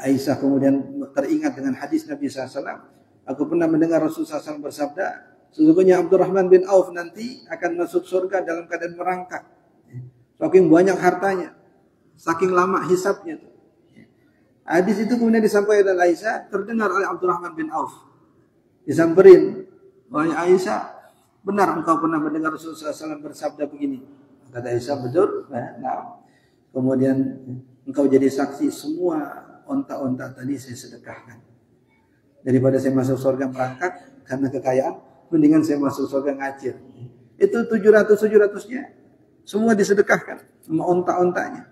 Speaker 6: Aisyah kemudian teringat dengan hadis Nabi SAW. Aku pernah mendengar Rasulullah SAW bersabda, sesungguhnya Abdurrahman bin Auf nanti akan masuk surga dalam keadaan merangkak. Saking banyak hartanya, saking lama hisabnya. Hadis itu kemudian disampaikan oleh Aisyah, terdengar oleh Abdurrahman bin Auf. Disamperin, wahai Aisyah, benar engkau pernah mendengar Rasulullah SAW bersabda begini? Kata Aisyah, betul. Nah, kemudian engkau jadi saksi semua onta-onta tadi saya sedekahkan. Daripada saya masuk surga merangkak karena kekayaan, mendingan saya masuk surga ngacir. Itu 700-700-nya semua disedekahkan sama onta-ontanya.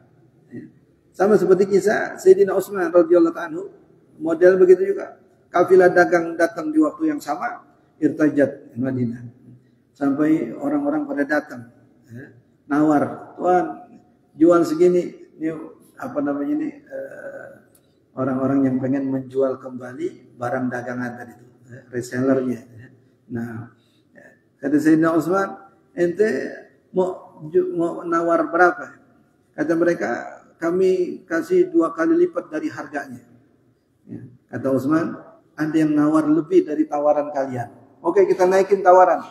Speaker 6: Sama seperti kisah Sayyidina Utsman radhiyallahu anhu, model begitu juga. Kafilah dagang datang di waktu yang sama, irtajat Madinah. Sampai orang-orang pada datang, nawar, "Tuan, jual segini." Ini orang-orang yang pengen menjual kembali barang dagangan tadi itu, resellernya. Nah, kata Sayyidina Utsman, "Ente mau nawar berapa?" Kata mereka, "Kami kasih 2 kali lipat dari harganya." Kata Utsman, "Ada yang nawar lebih dari tawaran kalian. Oke, kita naikin tawaran.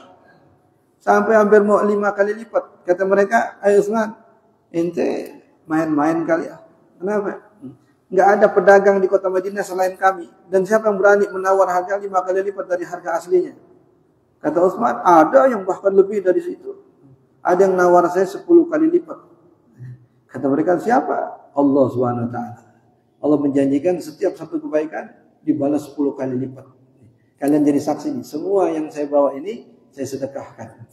Speaker 6: Sampai hampir mau 5 kali lipat." Kata mereka, "Ayo Utsman, ente main-main kali ya. Kenapa? Enggak ada pedagang di kota Madinah selain kami. Dan siapa yang berani menawar harga 5 kali lipat dari harga aslinya?" Kata Utsman, "Ada yang bahkan lebih dari situ. Ada yang nawar saya 10 kali lipat." Kata mereka, "Siapa?" Allah Subhanahu wa taala. Allah menjanjikan setiap satu kebaikan dibalas 10 kali lipat. Kalian jadi saksi nih, semua yang saya bawa ini saya sedekahkan.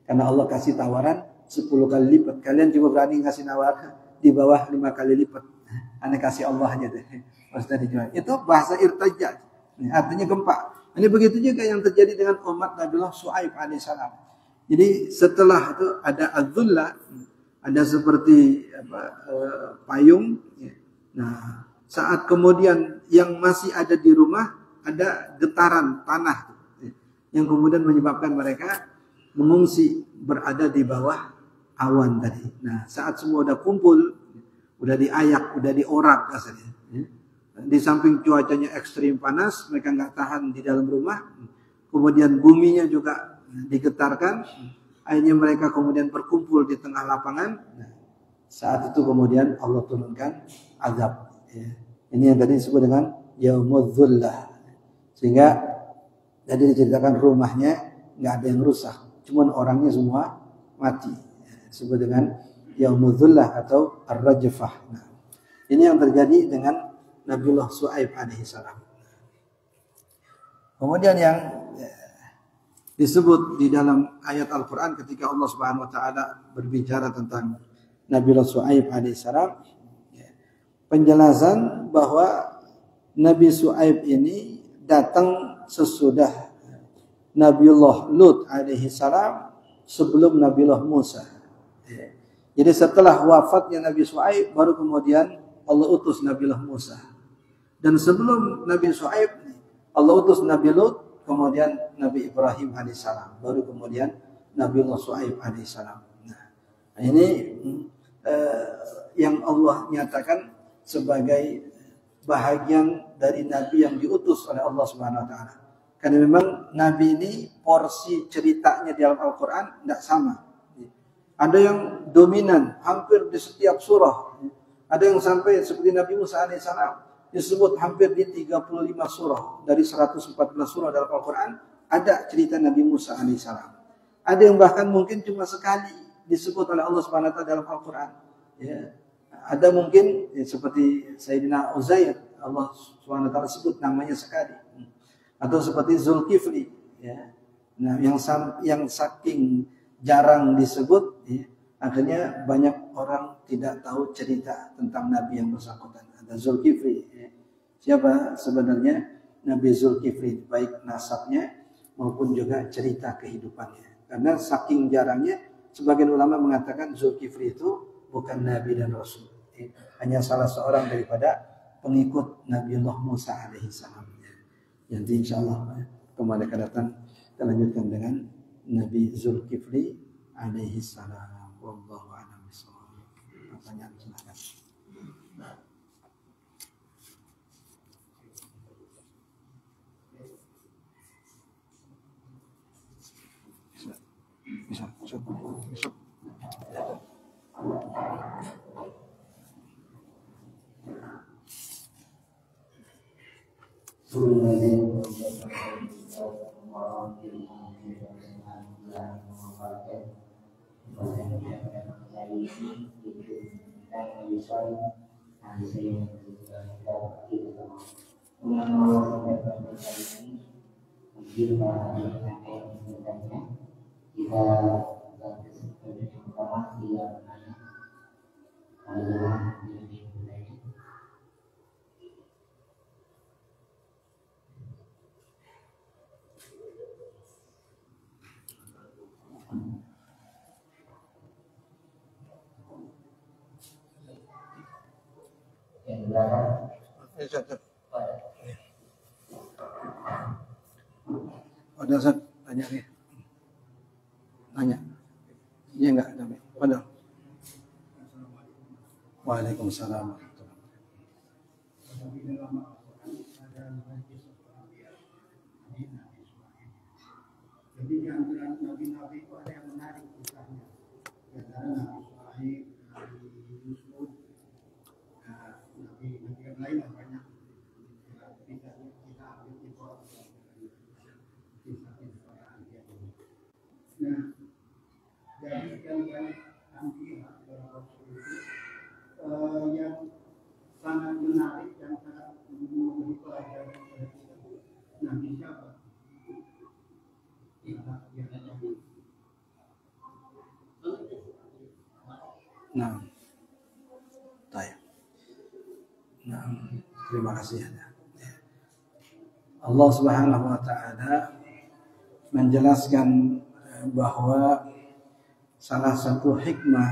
Speaker 6: Karena Allah kasih tawaran 10 kali lipat. Kalian cuma berani ngasih nawar di bawah 5 kali lipat. Anda kasih Allah aja deh. Maksudnya dijual. Itu bahasa irtajat. Artinya gempa. Ini begitu juga yang terjadi dengan umat Nabiullah Shu'aib alaihissalam. Jadi setelah itu ada az-zullah, ada seperti payung. Nah, saat kemudian yang masih ada di rumah ada getaran tanah yang kemudian menyebabkan mereka mengungsi berada di bawah awan tadi. Nah, saat semua udah kumpul, udah diayak, udah diorak kasarnya. Di samping cuacanya ekstrim panas, mereka nggak tahan di dalam rumah. Kemudian buminya juga digetarkan. Akhirnya mereka kemudian berkumpul di tengah lapangan. Nah, saat itu kemudian Allah turunkan azab. Ini yang tadi disebut dengan Yaumuz Zullah. Sehingga tadi diceritakan rumahnya nggak ada yang rusak, cuman orangnya semua mati. Disebut dengan Yaumuz Zullah atau Ar-Rajfah. Nah, ini yang terjadi dengan Nabiullah Shu'aib alaihissalam. Kemudian yang disebut di dalam ayat Al-Quran ketika Allah Subhanahu Wa Taala berbicara tentang Nabiullah Shu'aib alaihissalam, penjelasan bahwa Nabi Shu'aib ini datang sesudah Nabiullah Lut alaihissalam, sebelum Nabiullah Musa. Jadi setelah wafatnya Nabi Shu'aib baru kemudian Allah utus Nabiullah Musa. Dan sebelum Nabi Shu'aib Allah utus Nabi Lut, kemudian Nabi Ibrahim alaihissalam, baru kemudian Nabiullah Shu'aib alaihissalam. Nah, ini yang Allah nyatakan sebagai bahagian dari Nabi yang diutus oleh Allah Subhanahu Wa Taala. Karena memang Nabi ini porsi ceritanya di dalam Al-Quran tidak sama. Ada yang dominan hampir di setiap surah. Ada yang sampai seperti Nabi Musa alaihissalam disebut hampir di 35 surah dari 114 surah dalam Al-Quran ada cerita Nabi Musa alaihissalam. Ada yang bahkan mungkin cuma sekali disebut oleh Allah Subhanahu wa taala dalam Al-Quran. Ya. Ada mungkin ya, seperti Sayyidina Uzair, Allah Subhanahu wa taala sebut namanya sekali. Atau seperti Zulkifli, ya. Nah, yang saking jarang disebut, ya, akhirnya banyak orang tidak tahu cerita tentang Nabi yang bersangkutan. Ada Zulkifli. Ya. Siapa sebenarnya Nabi Zulkifli, baik nasabnya maupun juga cerita kehidupannya. Karena saking jarangnya, sebagian ulama mengatakan Zulkifli itu bukan Nabi dan Rasul. Ya. Hanya salah seorang daripada pengikut Nabiullah Musa alaihissalam. Nanti insya Allah kembali akan datang kita lanjutkan dengan Nabi Zulkifli alaihissalam. Wallahu a'lam bishawab. Pertanyaan silakan. Bisa. Ada Ustaz, tanya nih. Tanya. Iya enggak ada. Padahal. Waalaikumsalam.
Speaker 7: Jadi di antara nabi-nabi itu ada yang menarik kisahnya. Di antara Nabi Ibrahim, Nabi Yusuf, Nabi yang lain banyak. Kita ambil kisah-kisah Nah, dari yang banyak anbiya dan rasul itu yang sangat menarik dan sangat memberi pelajaran kepada kita. Nabi siapa?
Speaker 6: Nah, terima kasih. Allah Subhanahu wa taala menjelaskan bahwa salah satu hikmah,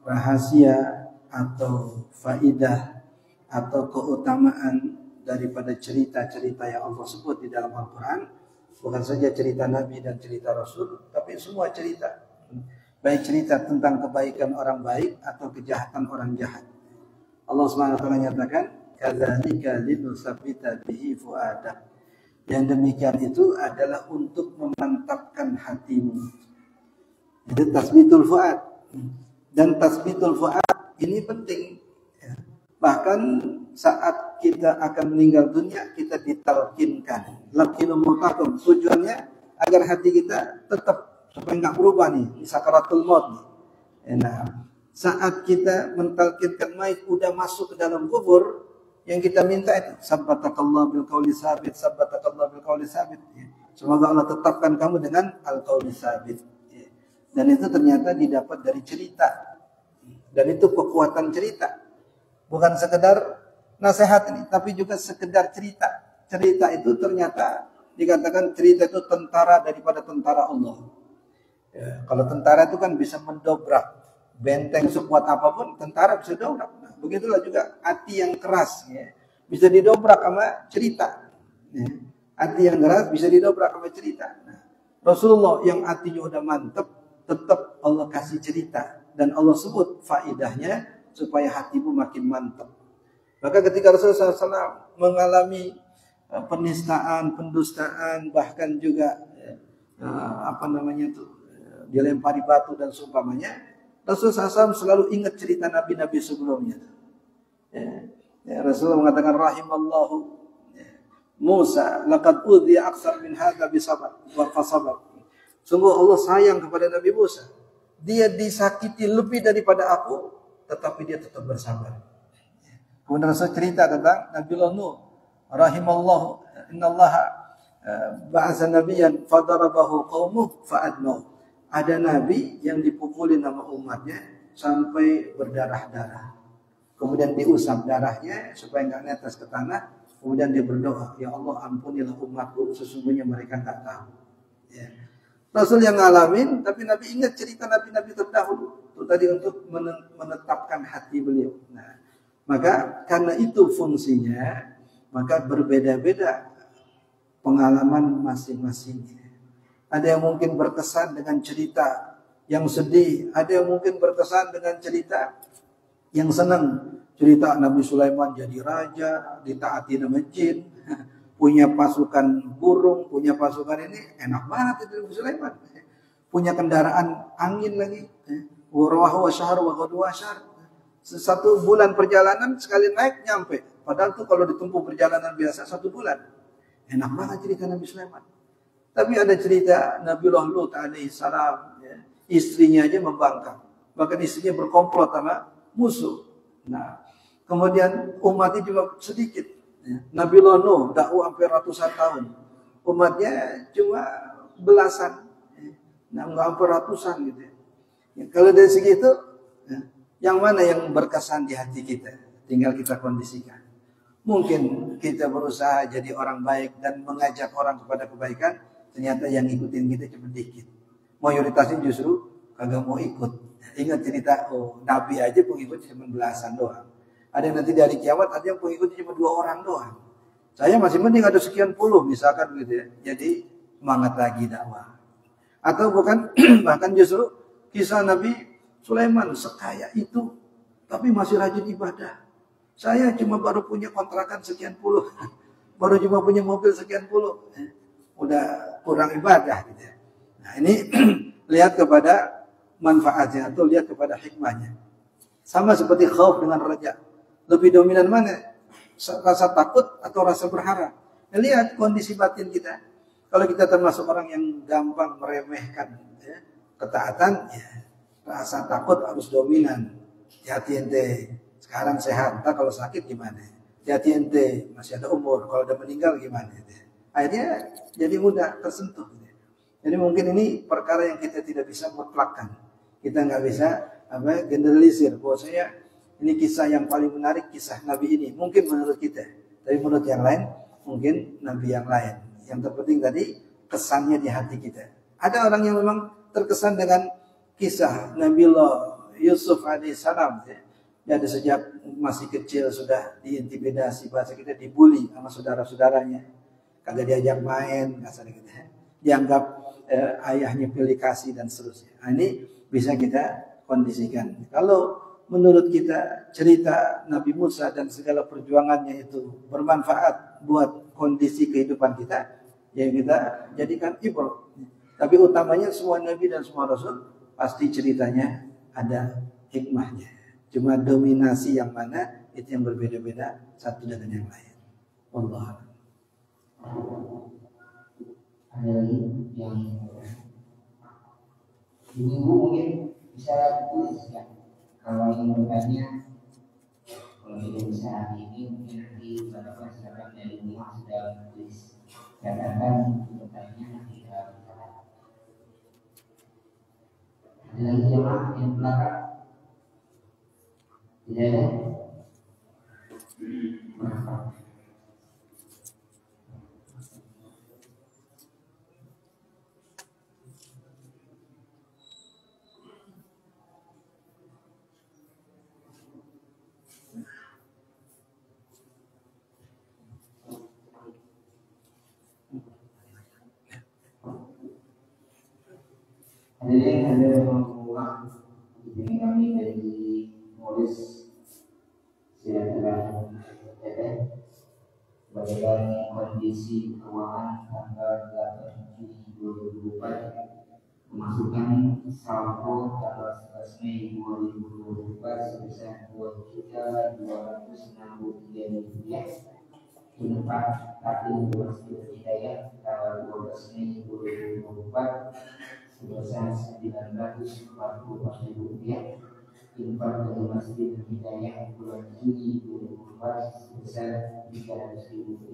Speaker 6: rahasia atau faidah atau keutamaan daripada cerita-cerita yang Allah sebut di dalam Al-Quran bukan saja cerita Nabi dan cerita Rasul, tapi semua cerita, baik cerita tentang kebaikan orang baik atau kejahatan orang jahat. Allah Subhanahu wa taala nyatakan, "Kadzalika linusabbita bihi fuadak." Yang demikian itu adalah untuk memantapkan hatimu. Itu tasbitul fuad. Dan tasbitul fuad ini penting. Bahkan saat kita akan meninggal dunia, kita ditalkinkan. Lakinu mutakum. Tujuannya agar hati kita tetap supaya nggak berubah nih, sakaratul maut. Nah, saat kita mentalkinkan mayit udah masuk ke dalam kubur, yang kita minta itu sabbatakallah bil qauli sabit, sabbatakallah bil qauli sabit. Semoga Allah tetapkan kamu dengan al qauli sabit. Dan itu ternyata didapat dari cerita. Dan itu kekuatan cerita. Bukan sekedar nasihat ini, tapi juga sekedar cerita. Cerita itu ternyata dikatakan cerita itu tentara daripada tentara Allah. Ya, kalau tentara itu kan bisa mendobrak benteng sekuat apapun, tentara bisa dobrak. Nah, begitulah juga hati yang keras, ya, bisa didobrak sama cerita. Ya, hati yang keras bisa didobrak sama cerita. Nah, Rasulullah yang hatinya udah mantep, tetap Allah kasih cerita dan Allah sebut faidahnya supaya hatimu makin mantap. Maka ketika Rasulullah SAW mengalami penistaan, pendustaan, bahkan juga dilempari batu dan seumpamanya. Rasulullah SAW selalu ingat cerita nabi-nabi sebelumnya. Rasulullah mengatakan rahimallahu Musa laqad udhiya aktsar min hadza bisabar wa fasabar. Sungguh Allah sayang kepada Nabi Musa. Dia disakiti lebih daripada aku, tetapi dia tetap bersabar. Kemudian Rasul cerita tentang Nabiullah Nuh, rahimallahu innallaha ba'atsa nabiyyan fadarabahu qaumuhu fa'adnahu. Ada nabi yang dipukulin sama umatnya sampai berdarah-darah. Kemudian diusap darahnya supaya enggak netes ke tanah. Kemudian dia berdoa, ya Allah ampunilah umatku, sesungguhnya mereka enggak tahu. Ya. Rasul yang ngalamin, tapi Nabi ingat cerita nabi-nabi terdahulu. Itu tadi untuk menetapkan hati beliau. Nah, maka karena itu fungsinya, maka berbeda-beda pengalaman masing-masing. Ada yang mungkin berkesan dengan cerita yang sedih, ada yang mungkin berkesan dengan cerita yang senang. Cerita Nabi Sulaiman jadi raja, ditaati sama jin, punya pasukan burung, punya pasukan ini, enak banget itu Nabi Sulaiman. Punya kendaraan angin lagi, wa syahr wa ghadwa syahr. 1 bulan perjalanan sekali naik nyampe. Padahal tuh kalau ditempuh perjalanan biasa 1 bulan. Enak banget cerita Nabi Sulaiman. Tapi ada cerita Nabiullah Lut alaihi salam, ya, istrinya aja membangkang. Bahkan istrinya berkomplot sama musuh. Nah, kemudian umatnya juga sedikit. Ya. Nabiullah Nuh dakwah hampir ratusan tahun. Umatnya cuma belasan. Ya. Nah, enggak hampir ratusan gitu. Ya, kalau dari segi itu, ya, yang mana yang berkesan di hati kita? Tinggal kita kondisikan. Mungkin kita berusaha jadi orang baik dan mengajak orang kepada kebaikan, ternyata yang ngikutin kita cuma dikit. Mayoritasnya justru kagak mau ikut. Ingat cerita, Nabi aja pengikutnya cuma belasan doang. Ada yang nanti dari kiamat, ada yang pengikutnya cuma 2 orang doang. Saya masih mending ada sekian puluh misalkan gitu ya. Jadi semangat lagi dakwah. Atau bukan, bahkan justru kisah Nabi Sulaiman sekaya itu, tapi masih rajin ibadah. Saya cuma baru punya kontrakan sekian puluh, baru cuma punya mobil sekian puluh. Udah kurang ibadah gitu ya. Nah ini lihat kepada manfaatnya atau lihat kepada hikmahnya. Sama seperti khauf dengan raja. Lebih dominan mana? Rasa takut atau rasa berharap? Nah, lihat kondisi batin kita. Kalau kita termasuk orang yang gampang meremehkan ya, ketaatan, ya, rasa takut harus dominan. Hati ente sekarang sehat, entah kalau sakit gimana? Hati ente masih ada umur, kalau udah meninggal gimana? Akhirnya jadi mudah tersentuh. Jadi mungkin ini perkara yang kita tidak bisa mutlakkan. Kita nggak bisa generalisir. Bahwasanya ini kisah yang paling menarik, kisah Nabi ini. Mungkin menurut kita, tapi menurut yang lain mungkin Nabi yang lain. Yang terpenting tadi kesannya di hati kita. Ada orang yang memang terkesan dengan kisah Nabiullah Yusuf alaihissalam. Dia ada sejak masih kecil sudah diintimidasi, bahasa kita dibully sama saudara-saudaranya. Kagak diajak main, kasar gitu ya. Dianggap ayahnya pilih kasih dan seterusnya. Nah, ini bisa kita kondisikan. Kalau menurut kita cerita Nabi Musa dan segala perjuangannya itu bermanfaat buat kondisi kehidupan kita, ya kita jadikan ibrah. Tapi utamanya semua Nabi dan semua Rasul pasti ceritanya ada hikmahnya. Cuma dominasi yang mana itu yang berbeda-beda satu dengan yang lain. Wallah.
Speaker 5: Ada lagi yang ini mungkin bisa tulis ya. Kalau ingin bertanya, kalau tidak bisa hari ini mungkin nanti beberapa silakan dari rumah sudah tulis catatan untuk bertanya tidak bisa. Ada lagi yang belakang? Tidak ada. Ada mengulang. Ini kami dari Molis silakan. Bagaimana kondisi keuangan tanggal 8 Juni 2024 memasukkan saldo tanggal 11 Mei 2024 sebesar Rp2.263.000. Infak Taklim Masjid Hidayah tanggal 12 Mei 2024 sebesar Rp944.000. Infak dari Masjid Hidayah bulan Juni 2024 sebesar Rp300.000.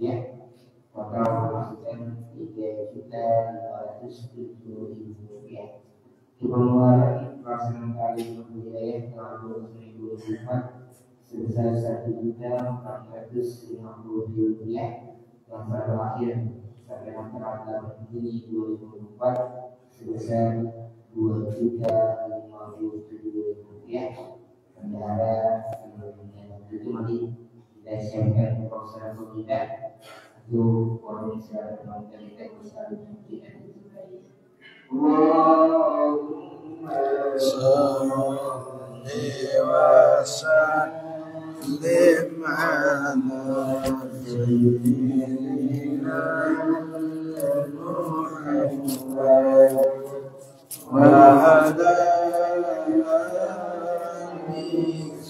Speaker 5: Total pemasukan Rp3.570.000. Pengeluaran pelaksanaan Taklim Masjid Hidayah tanggal 12 Mei 2024 sebesar Rp1.450.000. Yang pada akhir sampai tanggal 8 Juni 2024 sebesar Rp2.057.000. Bendahara itu nanti kita siapkan proses kita untuk orang yang sedang melakukan kita bersama kita. Allahumma shalli wa sallim ala sayyidina Muhammad wa ala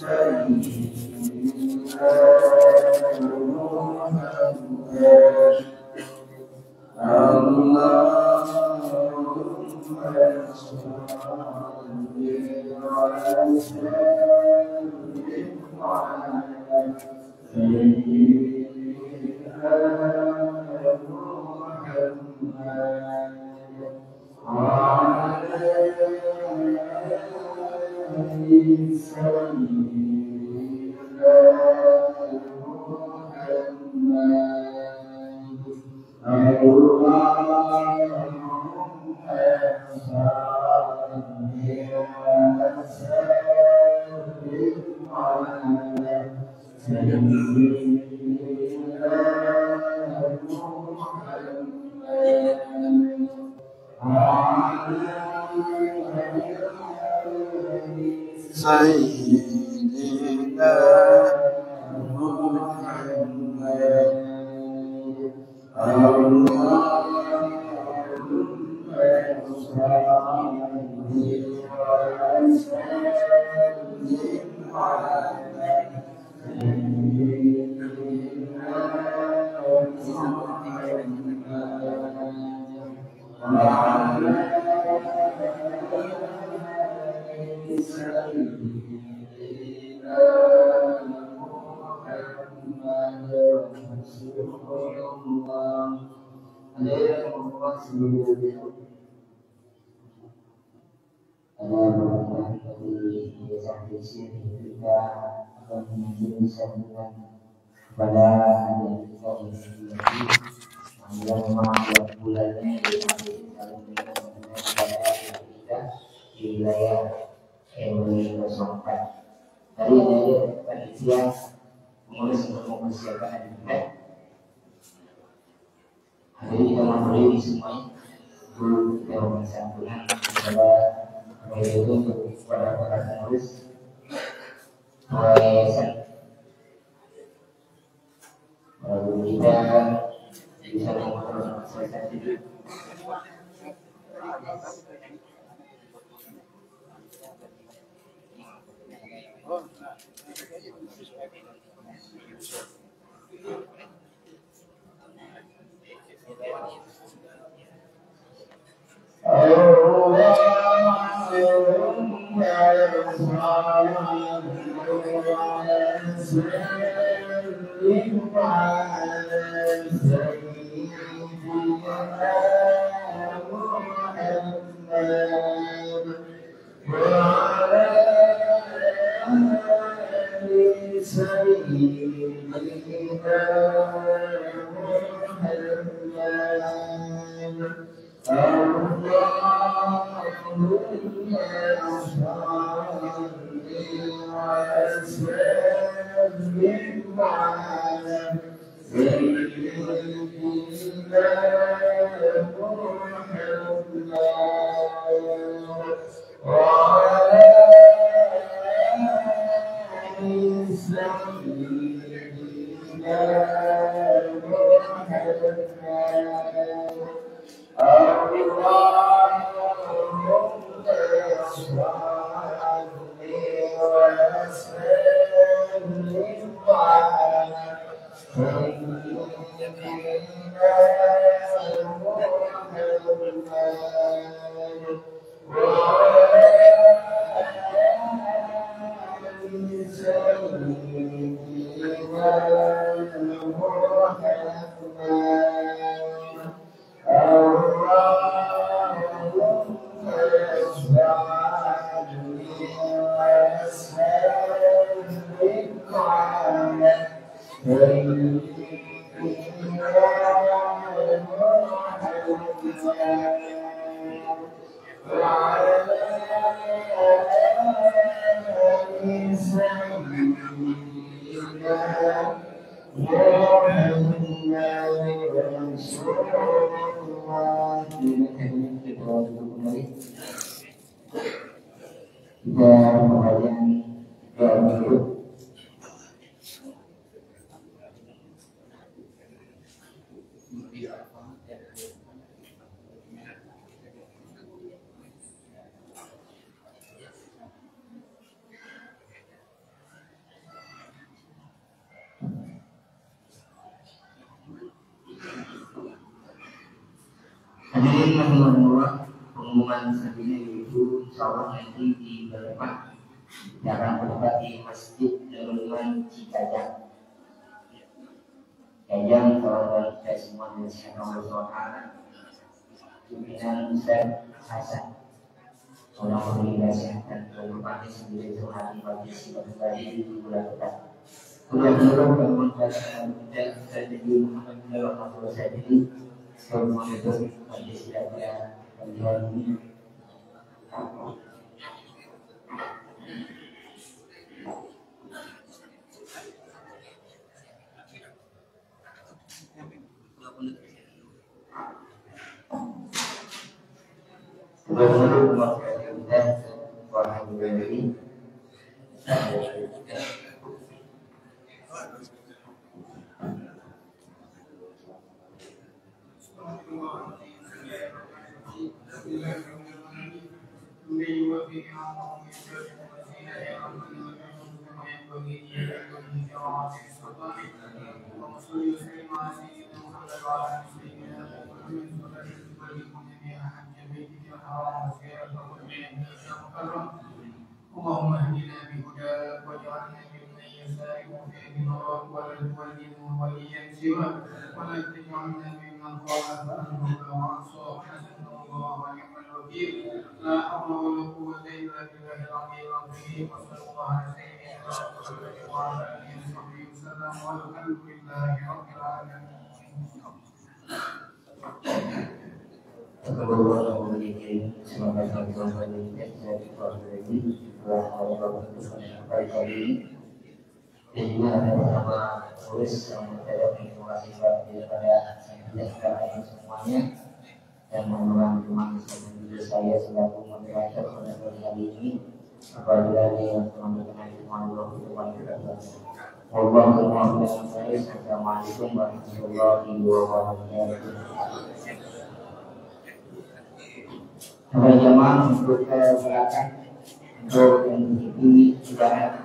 Speaker 5: Sayyidina pada hari kita yang memang bulannya di wilayah Indonesia. Hari ini panitia mengurus untuk mempersiapkan hari kita. Hari ini kita memberi semuanya dulu kita mempersiapkan kepada itu kepada para pengurus yayasan. Lalu kita bisa mengontrol selesai itu. Hadirin rahimahullah, pengumuman selanjutnya yaitu insyaallah nanti di depan akan berdebat di Masjid Nurul Iman Cikajang. Kajang kalau kita semua dari Allah SWT, pimpinan Ustaz Hasan, seorang pemberi nasihat kehidupan sendiri terhadap bagi sifat tadi di bulan depan. Kemudian bangun dan strategi Muhammad Muhammad Sadili semua itu bagi siapa bagian ini. Kemudian kita wahai beri
Speaker 8: اللهم اهدنا بهداك واجعلنا ممن يسارع في رضاك ولا تولي وليا سواك ولا تجعلنا ممن خالف امرك وعصاك حسبنا الله ونعم الوكيل لا حول ولا قوه الا بالله العلي العظيم وصلى الله على سيدنا محمد وعلى اله وصحبه وسلم والحمد لله رب العالمين.
Speaker 5: Allah memiliki semangat yang berani dan berani pada kali ini. Dan juga ada beberapa tulis yang menjadi informasi daripada saya semuanya dan mengulang teman saya selaku moderator pada kali ini. Apabila ada teman-teman yang mau bertanya, Assalamualaikum warahmatullahi wabarakatuh. Para jamaah untuk belakang untuk yang ini sudah